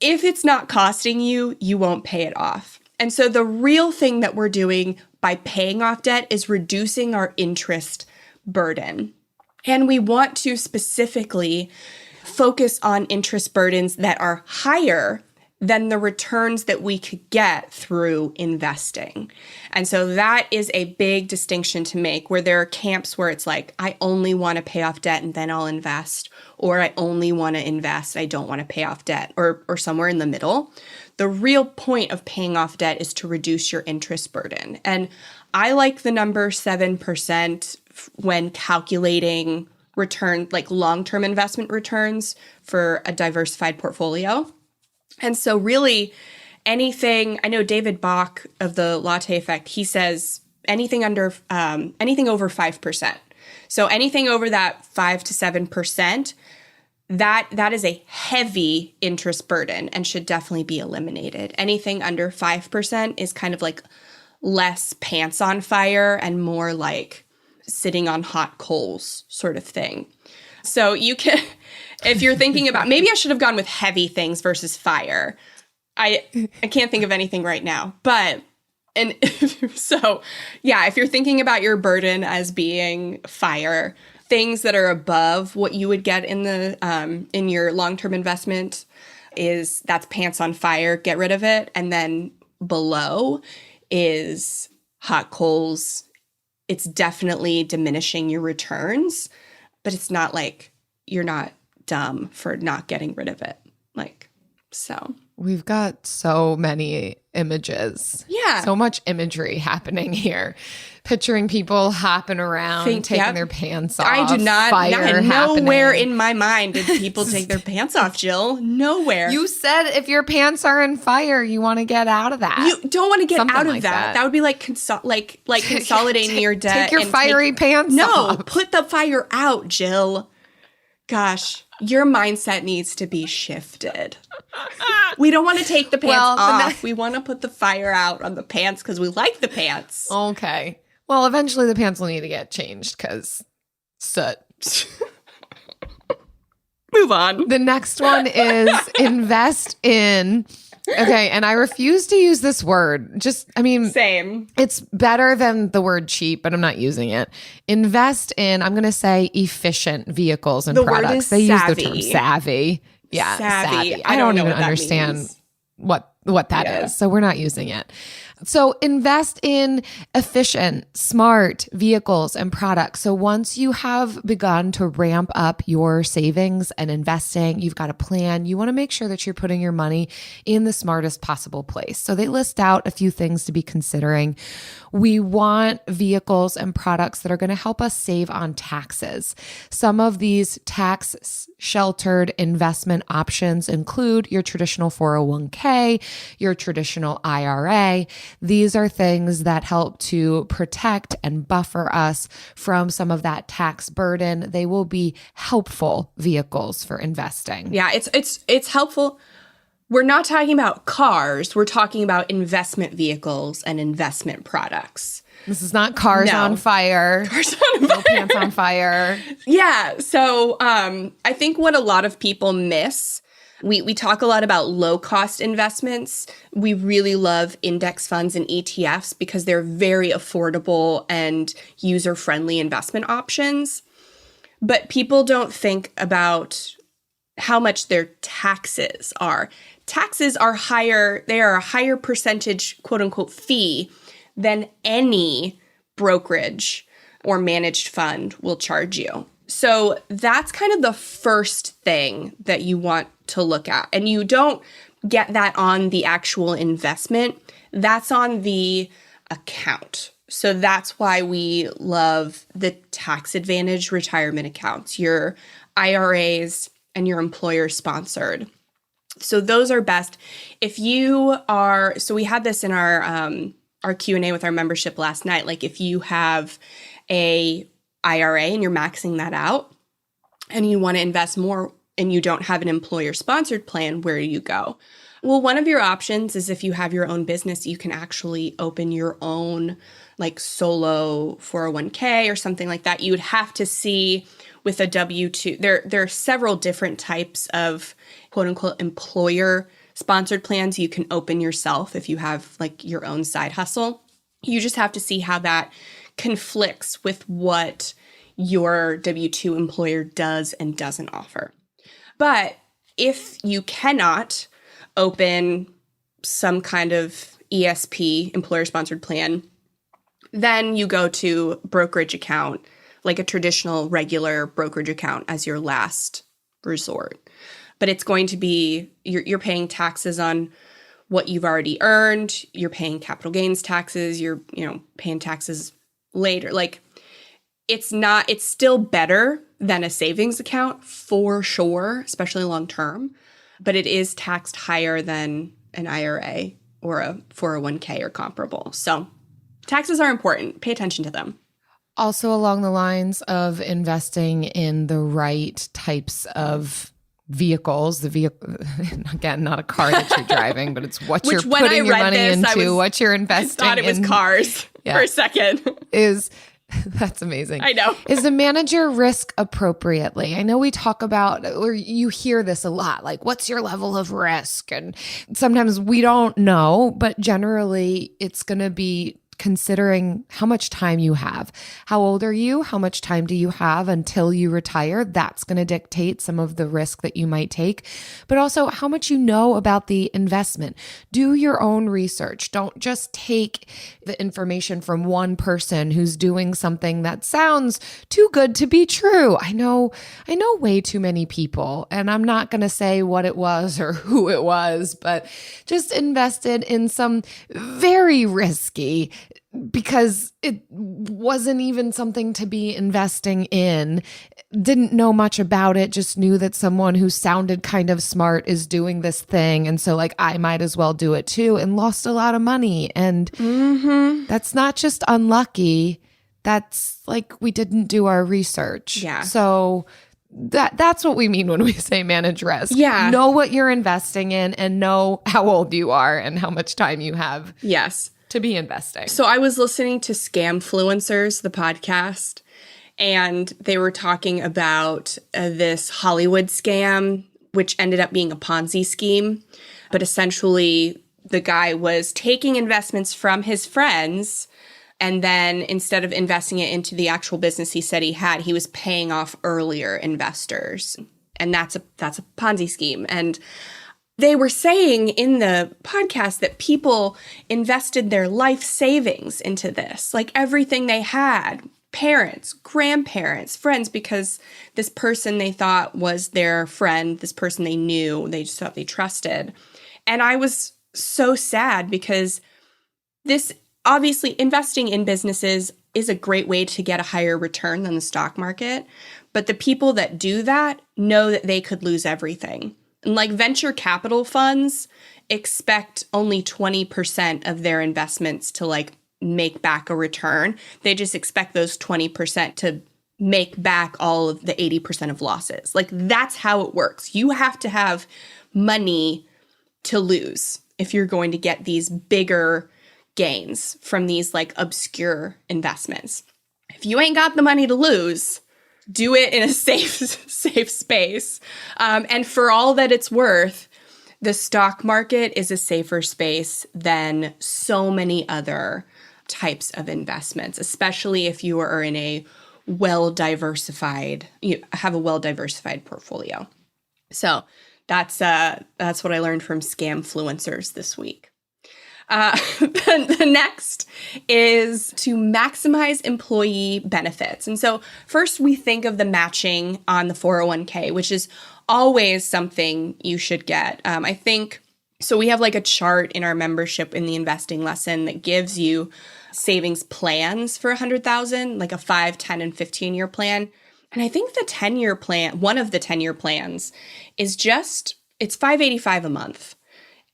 If it's not costing you, you won't pay it off. And so the real thing that we're doing by paying off debt is reducing our interest burden. And we want to specifically focus on interest burdens that are higher than the returns that we could get through investing. And so that is a big distinction to make, where there are camps where it's like, I only want to pay off debt and then I'll invest, or I only want to invest, I don't want to pay off debt, or somewhere in the middle. The real point of paying off debt is to reduce your interest burden. And I like the number 7% when calculating return, like long-term investment returns for a diversified portfolio. And so really anything, I know David Bach of the Latte Effect, he says anything over 5%. So anything over that 5 to 7%, that is a heavy interest burden and should definitely be eliminated. Anything under 5% is kind of like less pants on fire and more like sitting on hot coals sort of thing. So you can, if you're thinking about, maybe I should have gone with heavy things versus fire. I can't think of anything right now, but so yeah, if you're thinking about your burden as being fire, things that are above what you would get in the in your long-term investment that's pants on fire, get rid of it. And then below is hot coals. It's definitely diminishing your returns, but it's not like you're not dumb for not getting rid of it. Like, so. We've got so many images. Yeah. So much imagery happening here. Picturing people hopping around, taking their pants off. I do not. Fire nowhere happening. in my mind did people take their pants off, Jill. Nowhere. You said if your pants are in fire, you want to get out of that. You don't want to get Something out of like that. That would be like consolidating your debt. Take your fiery pants off. No, put the fire out, Jill. Gosh, your mindset needs to be shifted. We don't want to take the pants off. We want to put the fire out on the pants because we like the pants. Okay. Well, eventually the pants will need to get changed because soot. Move on. The next one is invest in. Okay, and I refuse to use this word. Same. It's better than the word cheap, but I'm not using it. Invest in, I'm going to say efficient vehicles and products. Word is they savvy. use the term savvy. Yeah, savvy. I don't even what that understand means. what that is. So we're not using it. So invest in efficient, smart vehicles and products. So once you have begun to ramp up your savings and investing, you've got a plan, you want to make sure that you're putting your money in the smartest possible place. So they list out a few things to be considering. We want vehicles and products that are going to help us save on taxes. Some of these tax sheltered investment options include your traditional 401k, your traditional IRA. These are things that help to protect and buffer us from some of that tax burden. They will be helpful vehicles for investing. Yeah, it's helpful. We're not talking about cars. We're talking about investment vehicles and investment products. This is not cars on fire. Cars on fire. No pants on fire. Yeah. So I think what a lot of people miss, we talk a lot about low-cost investments. We really love index funds and ETFs because they're very affordable and user-friendly investment options. But people don't think about how much their taxes are. Taxes are higher. They are a higher percentage, quote unquote, fee than any brokerage or managed fund will charge you. So that's kind of the first thing that you want to look at. And you don't get that on the actual investment. That's on the account. So that's why we love the tax advantage retirement accounts, your IRAs and your employer sponsored. So those are best. If you are, so we had this in our Q&A with our membership last night. Like if you have a IRA and you're maxing that out and you want to invest more and you don't have an employer sponsored plan, where do you go? Well, one of your options is if you have your own business, you can actually open your own like solo 401k or something like that. You would have to see with a W-2. There are several different types of quote unquote employer sponsored plans you can open yourself if you have like your own side hustle. You just have to see how that conflicts with what your W-2 employer does and doesn't offer. But if you cannot open some kind of ESP, employer-sponsored plan, then you go to brokerage account, like a traditional regular brokerage account as your last resort. But it's going to be, you're paying taxes on what you've already earned, you're paying capital gains taxes, you're paying taxes later. Like it's still better than a savings account for sure, especially long term, but it is taxed higher than an IRA or a 401k or comparable. So taxes are important. Pay attention to them. Also along the lines of investing in the right types of vehicles, the vehicle, again, not a car that you're driving, but it's what you're putting your money into, what you're investing in. I thought it was cars for a second. Is That's amazing. I know. Is the manager risk appropriately? I know we talk about, or you hear this a lot, like, what's your level of risk? And sometimes we don't know, but generally it's going to be considering how much time you have. How old are you? How much time do you have until you retire? That's going to dictate some of the risk that you might take, but also how much you know about the investment. Do your own research. Don't just take the information from one person who's doing something that sounds too good to be true. I know way too many people, and I'm not going to say what it was or who it was, but just invested in some very risky, because it wasn't even something to be investing in, didn't know much about it, just knew that someone who sounded kind of smart is doing this thing. And so like, I might as well do it too, and lost a lot of money. And that's not just unlucky. That's like, we didn't do our research. Yeah. So that's what we mean when we say manage risk. Yeah. Know what you're investing in and know how old you are and how much time you have. Yes. To be investing. So I was listening to Scamfluencers, the podcast, and they were talking about this Hollywood scam, which ended up being a Ponzi scheme. But essentially, the guy was taking investments from his friends, and then instead of investing it into the actual business he said he had, he was paying off earlier investors. And that's a Ponzi scheme. And they were saying in the podcast that people invested their life savings into this, like everything they had, parents, grandparents, friends, because this person they thought was their friend, this person they knew, they just thought they trusted. And I was so sad because this, obviously, investing in businesses is a great way to get a higher return than the stock market. But the people that do that know that they could lose everything. Like venture capital funds expect only 20% of their investments to like make back a return. They just expect those 20% to make back all of the 80% of losses. Like that's how it works. You have to have money to lose if you're going to get these bigger gains from these like obscure investments. If you ain't got the money to lose, do it in a safe space. And for all that it's worth, the stock market is a safer space than so many other types of investments, especially if you are in a you have a well-diversified portfolio. So that's what I learned from Scamfluencers this week. The next is to maximize employee benefits. And so first we think of the matching on the 401k, which is always something you should get. I think, so we have like a chart in our membership in the investing lesson that gives you savings plans for $100,000, like a 5, 10, and 15-year plan. And I think the 10-year plan, one of the 10-year plans is it's $585 a month.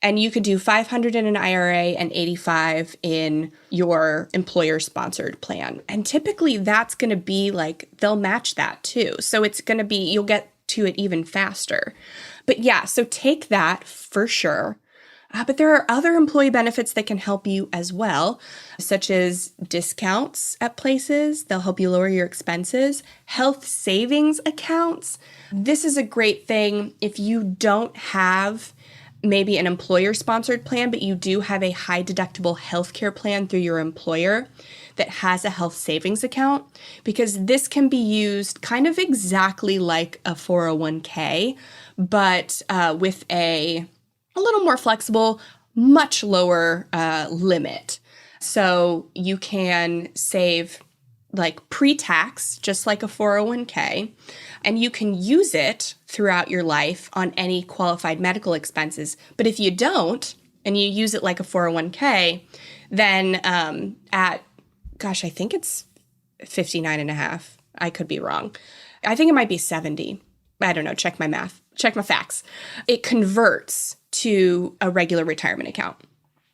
And you could do $500 in an IRA and $85 in your employer-sponsored plan. And typically that's going to be like, they'll match that too. So it's going to be, you'll get to it even faster. But yeah, so take that for sure. But there are other employee benefits that can help you as well, such as discounts at places. They'll help you lower your expenses. Health savings accounts. This is a great thing if you don't have maybe an employer-sponsored plan, but you do have a high-deductible healthcare plan through your employer that has a health savings account, because this can be used kind of exactly like a 401k, but with a little more flexible, much lower limit. So you can save like pre-tax, just like a 401k, and you can use it throughout your life on any qualified medical expenses. But if you don't, and you use it like a 401k, then I think it's 59.5. I could be wrong. I think it might be 70. I don't know. Check my math. Check my facts. It converts to a regular retirement account.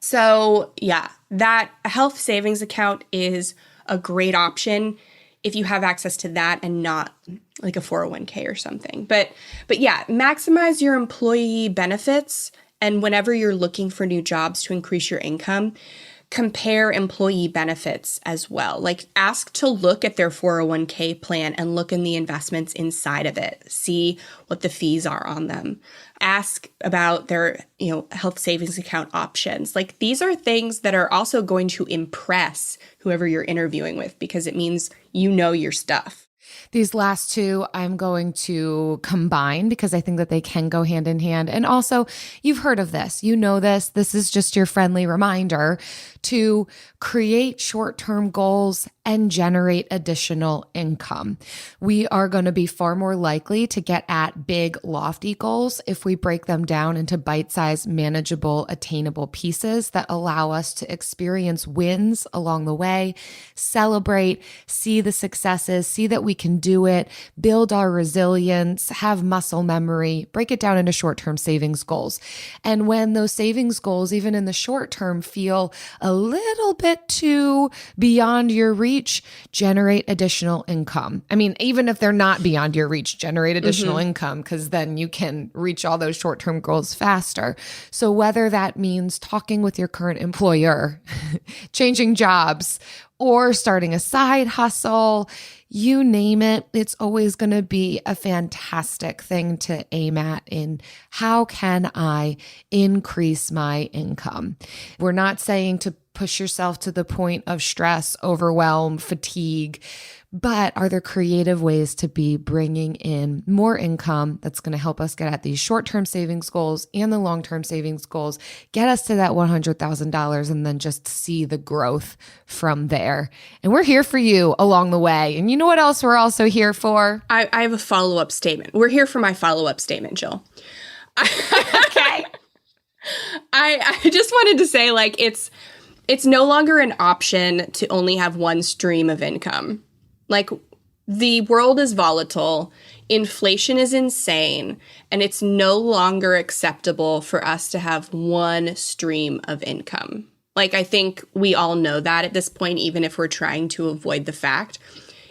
So yeah, that health savings account is a great option if you have access to that and not like a 401k or something. But yeah, maximize your employee benefits. And whenever you're looking for new jobs to increase your income, compare employee benefits as well. Like ask to look at their 401k plan and look in the investments inside of it. See what the fees are on them. Ask about their, health savings account options. Like these are things that are also going to impress whoever you're interviewing with because it means you know your stuff. These last two I'm going to combine because I think that they can go hand in hand. And also, you've heard of this. You know this. This is just your friendly reminder to create short-term goals and generate additional income. We are going to be far more likely to get at big, lofty goals if we break them down into bite-sized, manageable, attainable pieces that allow us to experience wins along the way, celebrate, see the successes, see that we can do it, build our resilience, have muscle memory, break it down into short-term savings goals. And when those savings goals, even in the short term, feel a little bit too beyond your reach, generate additional income. I mean, even if they're not beyond your reach, generate additional income because then you can reach all those short-term goals faster. So whether that means talking with your current employer, changing jobs, or starting a side hustle, you name it, it's always going to be a fantastic thing to aim at in how can I increase my income? We're not saying to push yourself to the point of stress, overwhelm, fatigue, but are there creative ways to be bringing in more income that's going to help us get at these short-term savings goals and the long-term savings goals, get us to that $100,000 and then just see the growth from there. And we're here for you along the way. And you know what else we're also here for? I have a follow-up statement. We're here for my follow-up statement, Jill. Okay. I just wanted to say, like, it's no longer an option to only have one stream of income. Like, the world is volatile, inflation is insane, and it's no longer acceptable for us to have one stream of income. Like, I think we all know that at this point, even if we're trying to avoid the fact.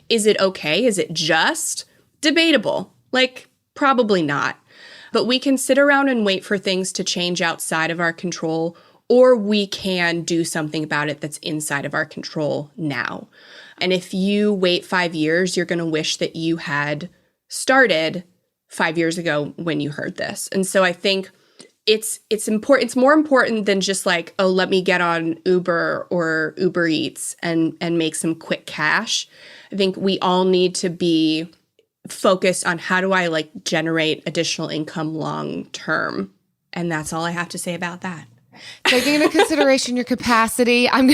Is it okay? Is it just? Debatable. Like, probably not. But we can sit around and wait for things to change outside of our control, or we can do something about it that's inside of our control now. And if you wait 5 years, you're going to wish that you had started 5 years ago when you heard this. And so I think it's important. It's more important than just like, oh, let me get on Uber or Uber Eats and make some quick cash. I think we all need to be focused on how do I like generate additional income long term. And that's all I have to say about that. Taking into consideration your capacity, I'm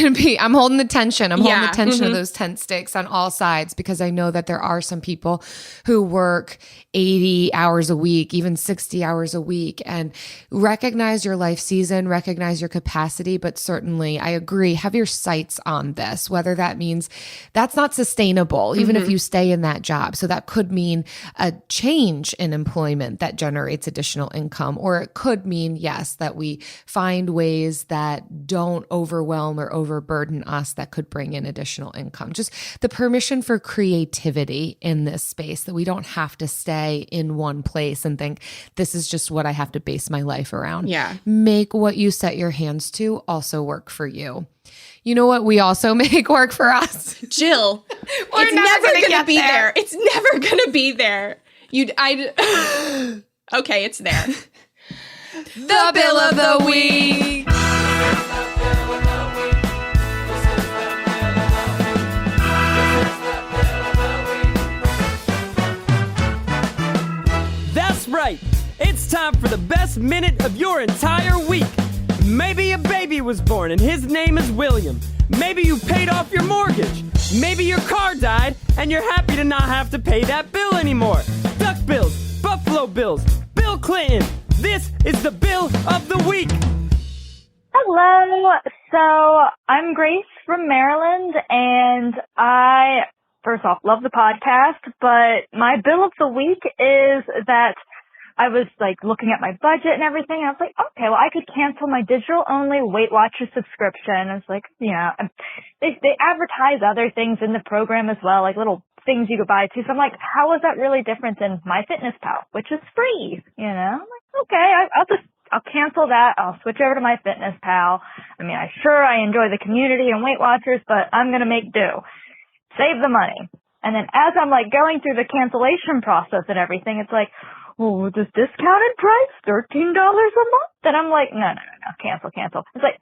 holding the tension. I'm holding the tension of those tent stakes on all sides because I know that there are some people who work 80 hours a week, even 60 hours a week, and recognize your life season, recognize your capacity, but certainly I agree, have your sights on this, whether that means that's not sustainable, even if you stay in that job. So that could mean a change in employment that generates additional income, or it could mean, yes, that we find ways that don't overwhelm or overburden us that could bring in additional income. Just the permission for creativity in this space, that we don't have to stay in one place and think this is just what I have to base my life around. Yeah. Make what you set your hands to also work for you. You know what we also make work for us? Jill, it's never going to be there. It's never going to be there. Okay, it's there. The bill of the week. That's right. It's time for the best minute of your entire week. Maybe a baby was born and his name is William. Maybe you paid off your mortgage. Maybe your car died and you're happy to not have to pay that bill anymore. Duck bills, Buffalo Bills, Bill Clinton. This is the bill of the week. Hello. So I'm Grace from Maryland, and I, first off, love the podcast, but my bill of the week is that I was like looking at my budget and everything, and I was like, okay, well, I could cancel my digital only Weight Watchers subscription. I was like, yeah, they advertise other things in the program as well, like little things you could buy too. So I'm like, how is that really different than MyFitnessPal, which is free? You know, I'm like, okay, I'll cancel that. I'll switch over to my Fitness Pal. I mean, I enjoy the community and Weight Watchers, but I'm going to make do. Save the money. And then as I'm like going through the cancellation process and everything, it's like, oh, this discounted price, $13 a month? And I'm like, no, cancel. It's like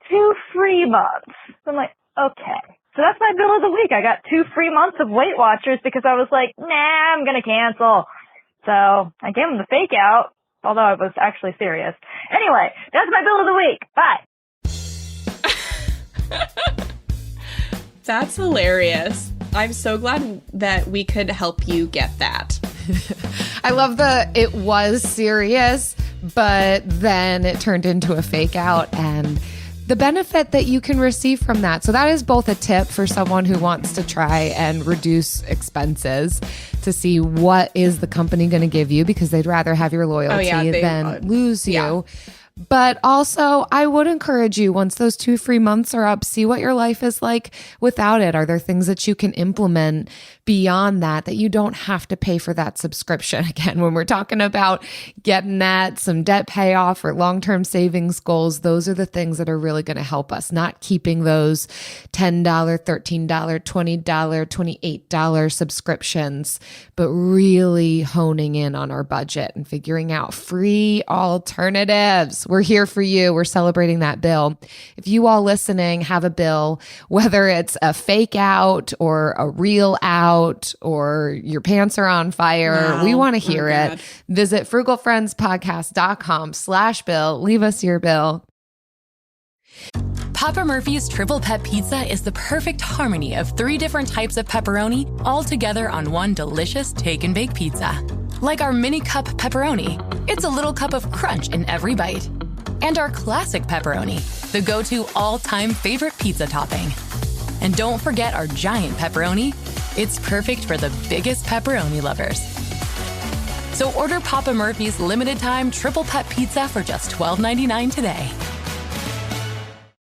2 free months. So I'm like, okay. So that's my bill of the week. I got 2 free months of Weight Watchers because I was like, nah, I'm going to cancel. So I gave them the fake out, although I was actually serious. Anyway, that's my bill of the week. Bye. That's hilarious. I'm so glad that we could help you get that. I love it was serious, but then it turned into a fake out and the benefit that you can receive from that. So that is both a tip for someone who wants to try and reduce expenses to see what is the company going to give you because they'd rather have your loyalty than lose you. Yeah. But also, I would encourage you, once those 2 free months are up, see what your life is like without it. Are there things that you can implement beyond that you don't have to pay for that subscription? Again, when we're talking about getting at some debt payoff or long-term savings goals, those are the things that are really going to help us, not keeping those $10, $13, $20, $28 subscriptions, but really honing in on our budget and figuring out free alternatives. We're here for you. We're celebrating that bill. If you all listening have a bill, whether it's a fake out or a real out or your pants are on fire, we want to hear it. Visit frugalfriendspodcast.com/bill. Leave us your bill. Papa Murphy's Triple Pep Pizza is the perfect harmony of 3 different types of pepperoni all together on one delicious take and bake pizza. Like our mini cup pepperoni, it's a little cup of crunch in every bite. And our classic pepperoni, the go-to all-time favorite pizza topping. And don't forget our giant pepperoni. It's perfect for the biggest pepperoni lovers. So order Papa Murphy's limited time Triple Pep Pizza for just $12.99 today.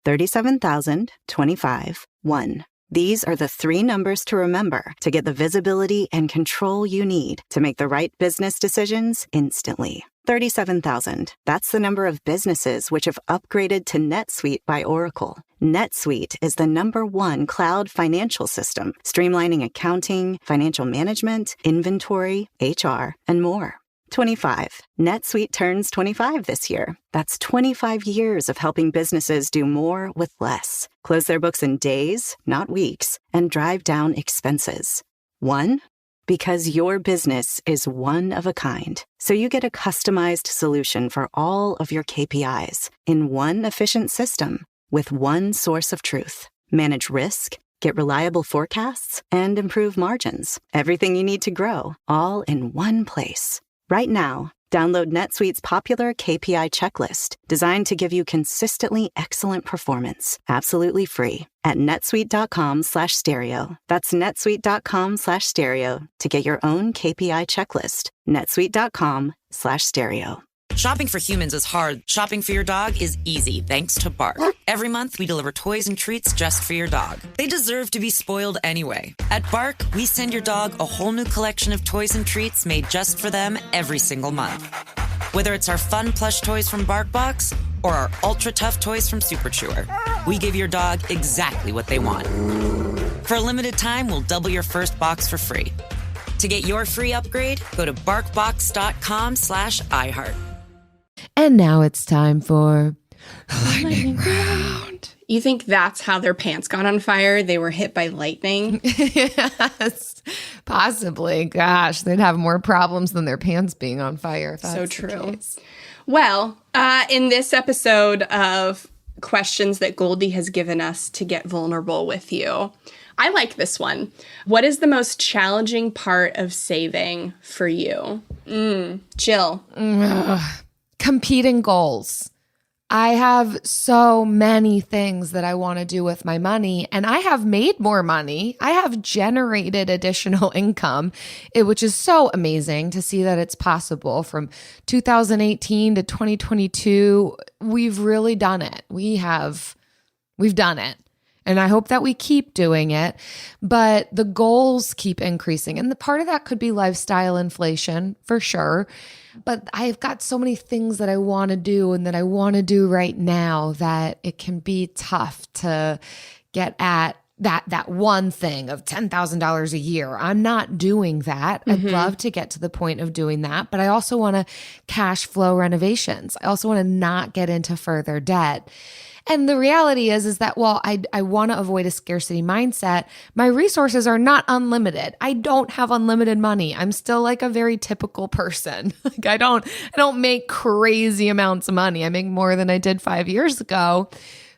37,025, 1. These are the 3 numbers to remember to get the visibility and control you need to make the right business decisions instantly. 37,000. That's the number of businesses which have upgraded to NetSuite by Oracle. NetSuite is the #1 cloud financial system, streamlining accounting, financial management, inventory, HR, and more. 25. NetSuite turns 25 this year. That's 25 years of helping businesses do more with less. Close their books in days, not weeks, and drive down expenses. 1. Because your business is one of a kind. So you get a customized solution for all of your KPIs in one efficient system with one source of truth. Manage risk, get reliable forecasts, and improve margins. Everything you need to grow, all in one place. Right now, download NetSuite's popular KPI checklist, designed to give you consistently excellent performance, absolutely free, at netsuite.com/stereo. That's netsuite.com/stereo to get your own KPI checklist. netsuite.com/stereo. Shopping for humans is hard. Shopping for your dog is easy, thanks to Bark. Every month, we deliver toys and treats just for your dog. They deserve to be spoiled anyway. At Bark, we send your dog a whole new collection of toys and treats made just for them every single month. Whether it's our fun plush toys from BarkBox or our ultra-tough toys from Super Chewer, we give your dog exactly what they want. For a limited time, we'll double your first box for free. To get your free upgrade, go to barkbox.com/iHeart. And now it's time for lightning round. You think that's how their pants got on fire? They were hit by lightning? Yes, possibly. Gosh, they'd have more problems than their pants being on fire. So true. Well, in this episode of questions that Goldie has given us to get vulnerable with you, I like this one. What is the most challenging part of saving for you? Jill. Competing goals. I have so many things that I want to do with my money, and I have made more money. I have generated additional income, which is so amazing to see that it's possible. From 2018 to 2022, we've really done it. We've done it. And I hope that we keep doing it, but the goals keep increasing. And the part of that could be lifestyle inflation for sure. But I've got so many things that I want to do and that I want to do right now that it can be tough to get at that one thing of $10,000 a year. I'm not doing that. I'd love to get to the point of doing that, but I also want to cash flow renovations. I also want to not get into further debt. And the reality is that while I want to avoid a scarcity mindset, my resources are not unlimited. I don't have unlimited money. I'm still like a very typical person. Like I don't make crazy amounts of money. I make more than I did 5 years ago,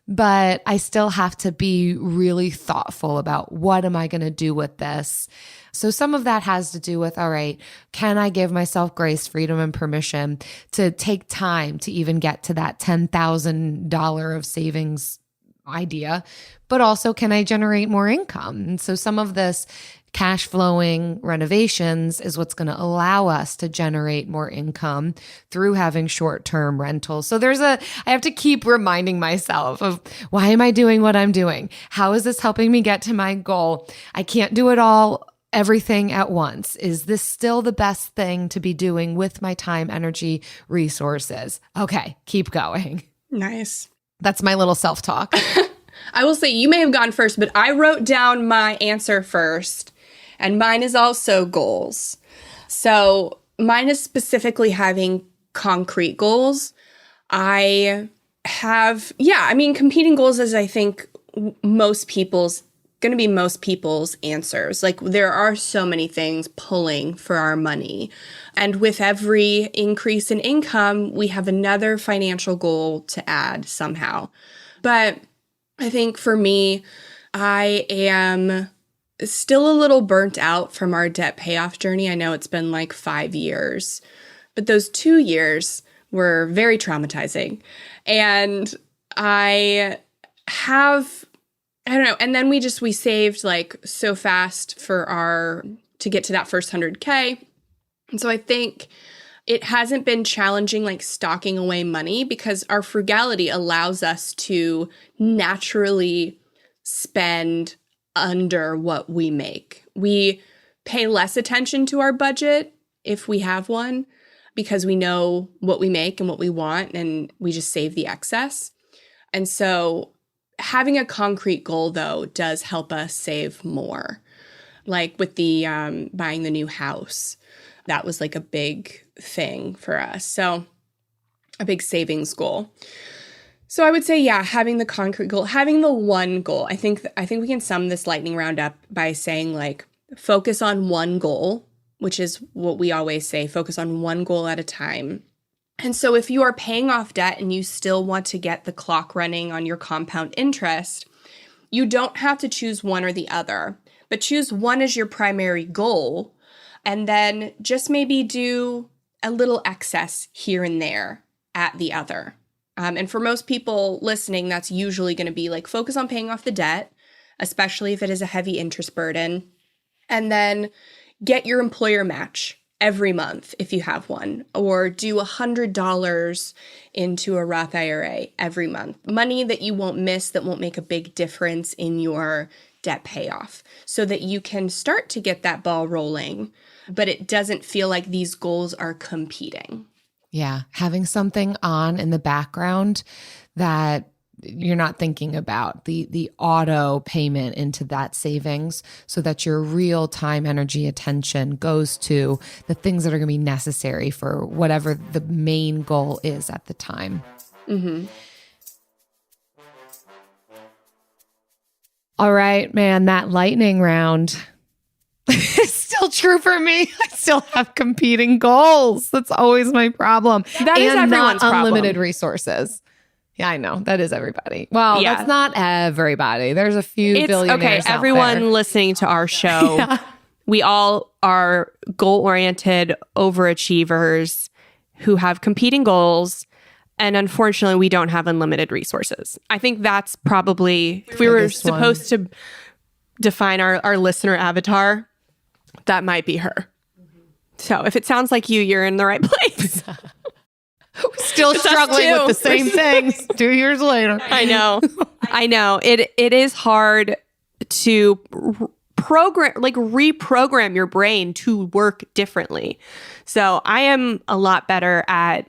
but I still have to be really thoughtful about what am I going to do with this. So some of that has to do with, all right, can I give myself grace, freedom, and permission to take time to even get to that $10,000 of savings idea? But also, can I generate more income? And so some of this cash flowing renovations is what's going to allow us to generate more income through having short-term rentals. So I have to keep reminding myself of, why am I doing what I'm doing? How is this helping me get to my goal? I can't do it all, everything at once. Is this still the best thing to be doing with my time, energy, resources? Okay, keep going. Nice. That's my little self-talk. I will say you may have gone first, but I wrote down my answer first, and mine is also goals. So mine is specifically having concrete goals. I have, competing goals is, I think, most people's answers. Like there are so many things pulling for our money. And with every increase in income, we have another financial goal to add somehow. But I think for me, I am still a little burnt out from our debt payoff journey. I know it's been like 5 years, but those 2 years were very traumatizing. And I don't know. And then we saved like so fast to get to that first 100K. And so I think it hasn't been challenging like stocking away money because our frugality allows us to naturally spend under what we make. We pay less attention to our budget if we have one because we know what we make and what we want, and we just save the excess. And so having a concrete goal, though, does help us save more. Like with the buying the new house, that was like a big thing for us. So a big savings goal. So I would say, having the concrete goal, having the one goal. I think we can sum this lightning round up by saying like focus on one goal, which is what we always say, focus on one goal at a time. And so if you are paying off debt and you still want to get the clock running on your compound interest, you don't have to choose one or the other, but choose one as your primary goal and then just maybe do a little excess here and there at the other. And for most people listening, that's usually going to be like focus on paying off the debt, especially if it is a heavy interest burden, and then get your employer match every month if you have one, or do $100 into a Roth IRA every month. Money that you won't miss, that won't make a big difference in your debt payoff, so that you can start to get that ball rolling, but it doesn't feel like these goals are competing. Yeah, having something on in the background that you're not thinking about, the auto payment into that savings, so that your real time, energy, attention goes to the things that are going to be necessary for whatever the main goal is at the time. Mm-hmm. All right, man, that lightning round is still true for me. I still have competing goals. That's always my problem. That is everyone's not unlimited problem. Resources. Yeah, I know. That is everybody. Well, that's not everybody. There's a few billionaires out everyone there. listening to our show, we all are goal-oriented overachievers who have competing goals. And unfortunately, we don't have unlimited resources. I think that's probably, if we were supposed to define our listener avatar, that might be her. So if it sounds like you, you're in the right place. Still struggling with the same things 2 years later. I know. It is hard to reprogram your brain to work differently. So I am a lot better at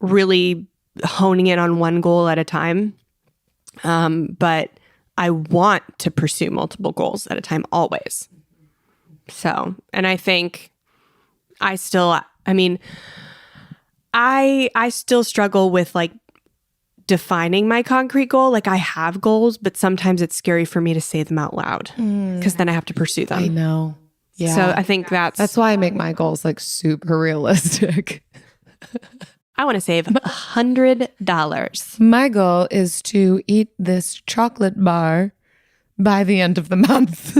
really honing in on one goal at a time. But I want to pursue multiple goals at a time always. So, and I think I still struggle with like defining my concrete goal. Like I have goals, but sometimes it's scary for me to say them out loud because then I have to pursue them. I know. Yeah. So I think that's why I make my goals like super realistic. I want to save $100. My goal is to eat this chocolate bar by the end of the month.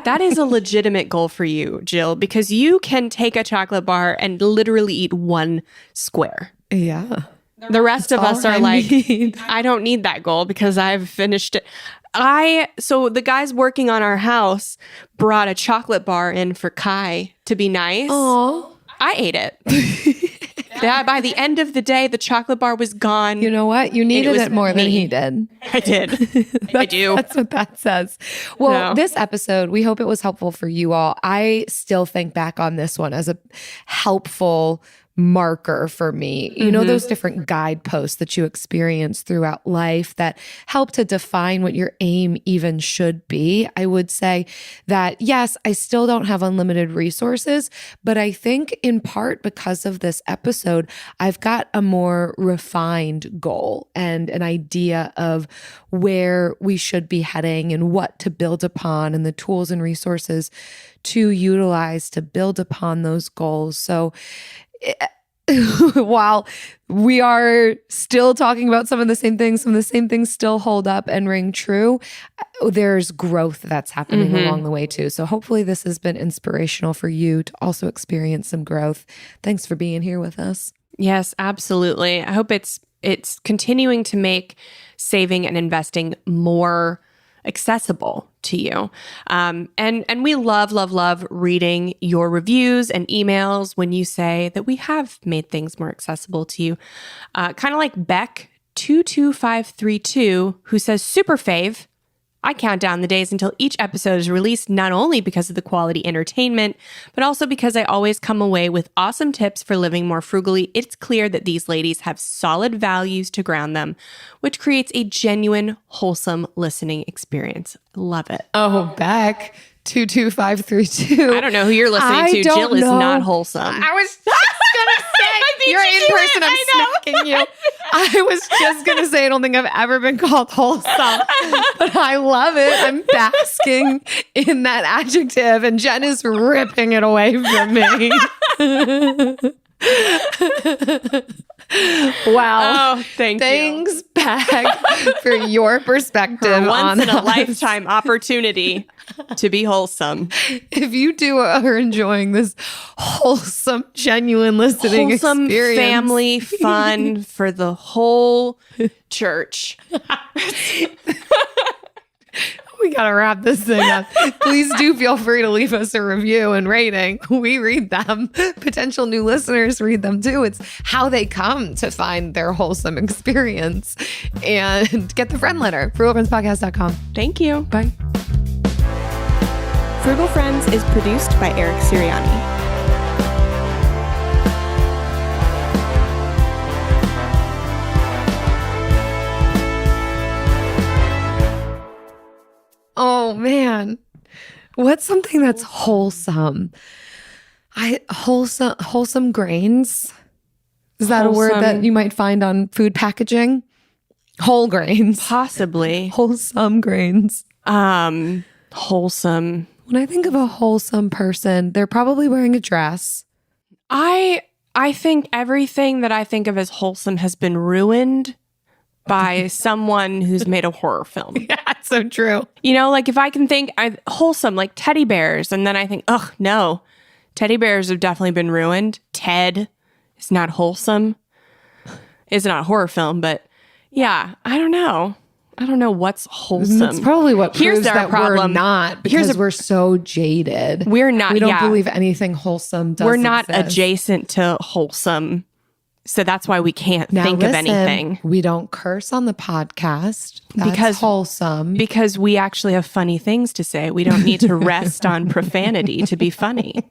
That is a legitimate goal for you, Jill, because you can take a chocolate bar and literally eat one square. Yeah. The rest of us are I don't need that goal because I've finished it. So the guys working on our house brought a chocolate bar in for Kai to be nice. Oh, I ate it. Yeah, by the end of the day, the chocolate bar was gone. You know what? You needed it more than he did. I did. I do. That's what that says. Well, this episode, we hope it was helpful for you all. I still think back on this one as a helpful marker for me. You know, those different guideposts that you experience throughout life that help to define what your aim even should be. I would say that, yes, I still don't have unlimited resources, but I think in part because of this episode, I've got a more refined goal and an idea of where we should be heading and what to build upon and the tools and resources to utilize to build upon those goals. So while we are still talking about some of the same things still hold up and ring true, there's growth that's happening along the way too. So hopefully this has been inspirational for you to also experience some growth. Thanks for being here with us. Yes, absolutely. I hope it's continuing to make saving and investing more accessible to you. And we love reading your reviews and emails when you say that we have made things more accessible to you. Kind of like Beck 22532, who says, super fave. I count down the days until each episode is released, not only because of the quality entertainment, but also because I always come away with awesome tips for living more frugally. It's clear that these ladies have solid values to ground them, which creates a genuine, wholesome listening experience. Love it. Oh, Beck 22532. I don't know who you're listening to. Jill is not wholesome. I was just gonna say you're in person. I'm smacking you. I was just gonna say I don't think I've ever been called wholesome, but I love it. I'm basking in that adjective, and Jen is ripping it away from me. Wow. Oh, thanks, Beck, for your perspective. For once in a lifetime opportunity to be wholesome. If you two are enjoying this wholesome, genuine listening wholesome experience, family fun for the whole church. We got to wrap this thing up. Please do feel free to leave us a review and rating. We read them. Potential new listeners read them too. It's how they come to find their wholesome experience. And get the Friendletter, frugalfriendspodcast.com. Thank you. Bye. Frugal Friends is produced by Eric Sirianni. Oh man, what's something that's wholesome? Wholesome grains. Is that a word that you might find on food packaging? Whole grains, possibly. Wholesome grains. Wholesome. When I think of a wholesome person, they're probably wearing a dress. I think everything that I think of as wholesome has been ruined by someone who's made a horror film. Yeah, it's so true. You know, like if I can think wholesome, like teddy bears, and then I think, oh no, teddy bears have definitely been ruined. Ted is not wholesome. It's not a horror film, but yeah, I don't know. I don't know what's wholesome. That's probably what proves Here's our that problem. We're not, because we're so jaded. We're not. We don't believe anything wholesome does We're not exist. adjacent to wholesome So that's why we can't Now think listen, of anything. We don't curse on the podcast. That's wholesome. Because we actually have funny things to say. We don't need to rest on profanity to be funny.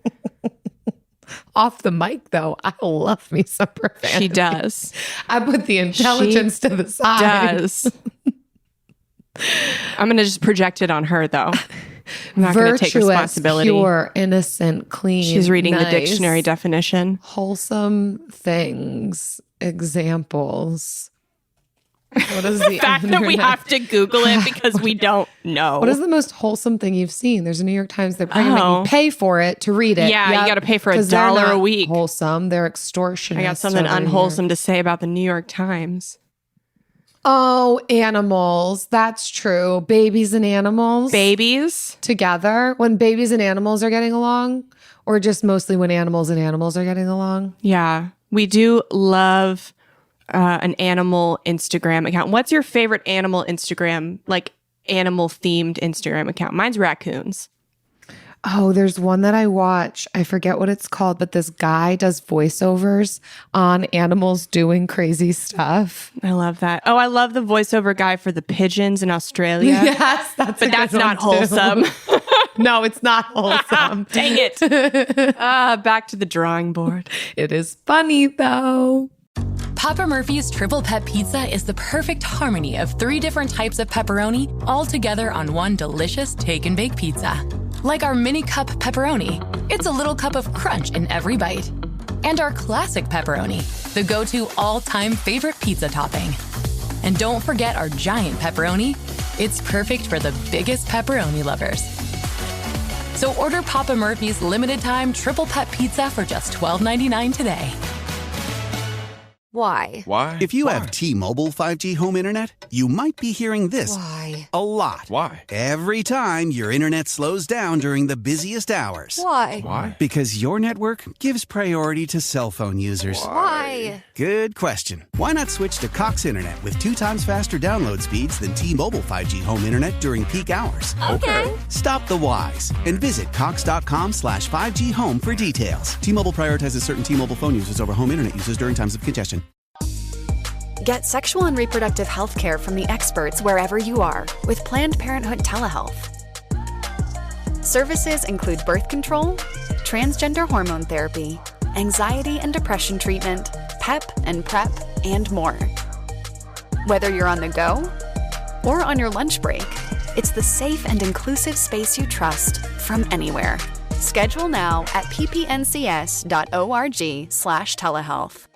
Off the mic, though, I love me some profanity. She does. I put the intelligence to the side. Does. I'm going to just project it on her, though. I'm not going to take responsibility. Pure, innocent, clean. She's reading nice, the dictionary definition. Wholesome things, examples. What is the fact that we have to Google it because we don't know? What is the most wholesome thing you've seen? There's a New York Times. They're probably going to make you pay for it to read it. Yeah, you got to pay for $1 a week. Wholesome. They're extortionist. I got something unwholesome to say about the New York Times. Oh, animals. That's true. Babies and animals. Babies? Together. When babies and animals are getting along, or just mostly when animals and animals are getting along? Yeah. We do love an animal Instagram account. What's your favorite animal Instagram, like animal themed Instagram account? Mine's raccoons. Oh, there's one that I watch. I forget what it's called, but this guy does voiceovers on animals doing crazy stuff. I love that. Oh, I love the voiceover guy for the pigeons in Australia. Yes, but that's not wholesome. No, it's not wholesome. Dang it. Back to the drawing board. It is funny, though. Papa Murphy's Triple Pep Pizza is the perfect harmony of 3 different types of pepperoni all together on one delicious take and bake pizza. Like our mini cup pepperoni, it's a little cup of crunch in every bite. And our classic pepperoni, the go-to all-time favorite pizza topping. And don't forget our giant pepperoni. It's perfect for the biggest pepperoni lovers. So order Papa Murphy's limited time Triple Pep Pizza for just $12.99 today. Why? If you have T-Mobile 5G home internet, you might be hearing this a lot. Why? Every time your internet slows down during the busiest hours. Why? Because your network gives priority to cell phone users. Why? Good question. Why not switch to Cox Internet with 2 times faster download speeds than T-Mobile 5G home internet during peak hours? Okay. Stop the whys and visit cox.com/5G home for details. T-Mobile prioritizes certain T-Mobile phone users over home internet users during times of congestion. Get sexual and reproductive health care from the experts wherever you are with Planned Parenthood Telehealth. Services include birth control, transgender hormone therapy, anxiety and depression treatment, PEP and PrEP, and more. Whether you're on the go or on your lunch break, it's the safe and inclusive space you trust from anywhere. Schedule now at ppncs.org/telehealth.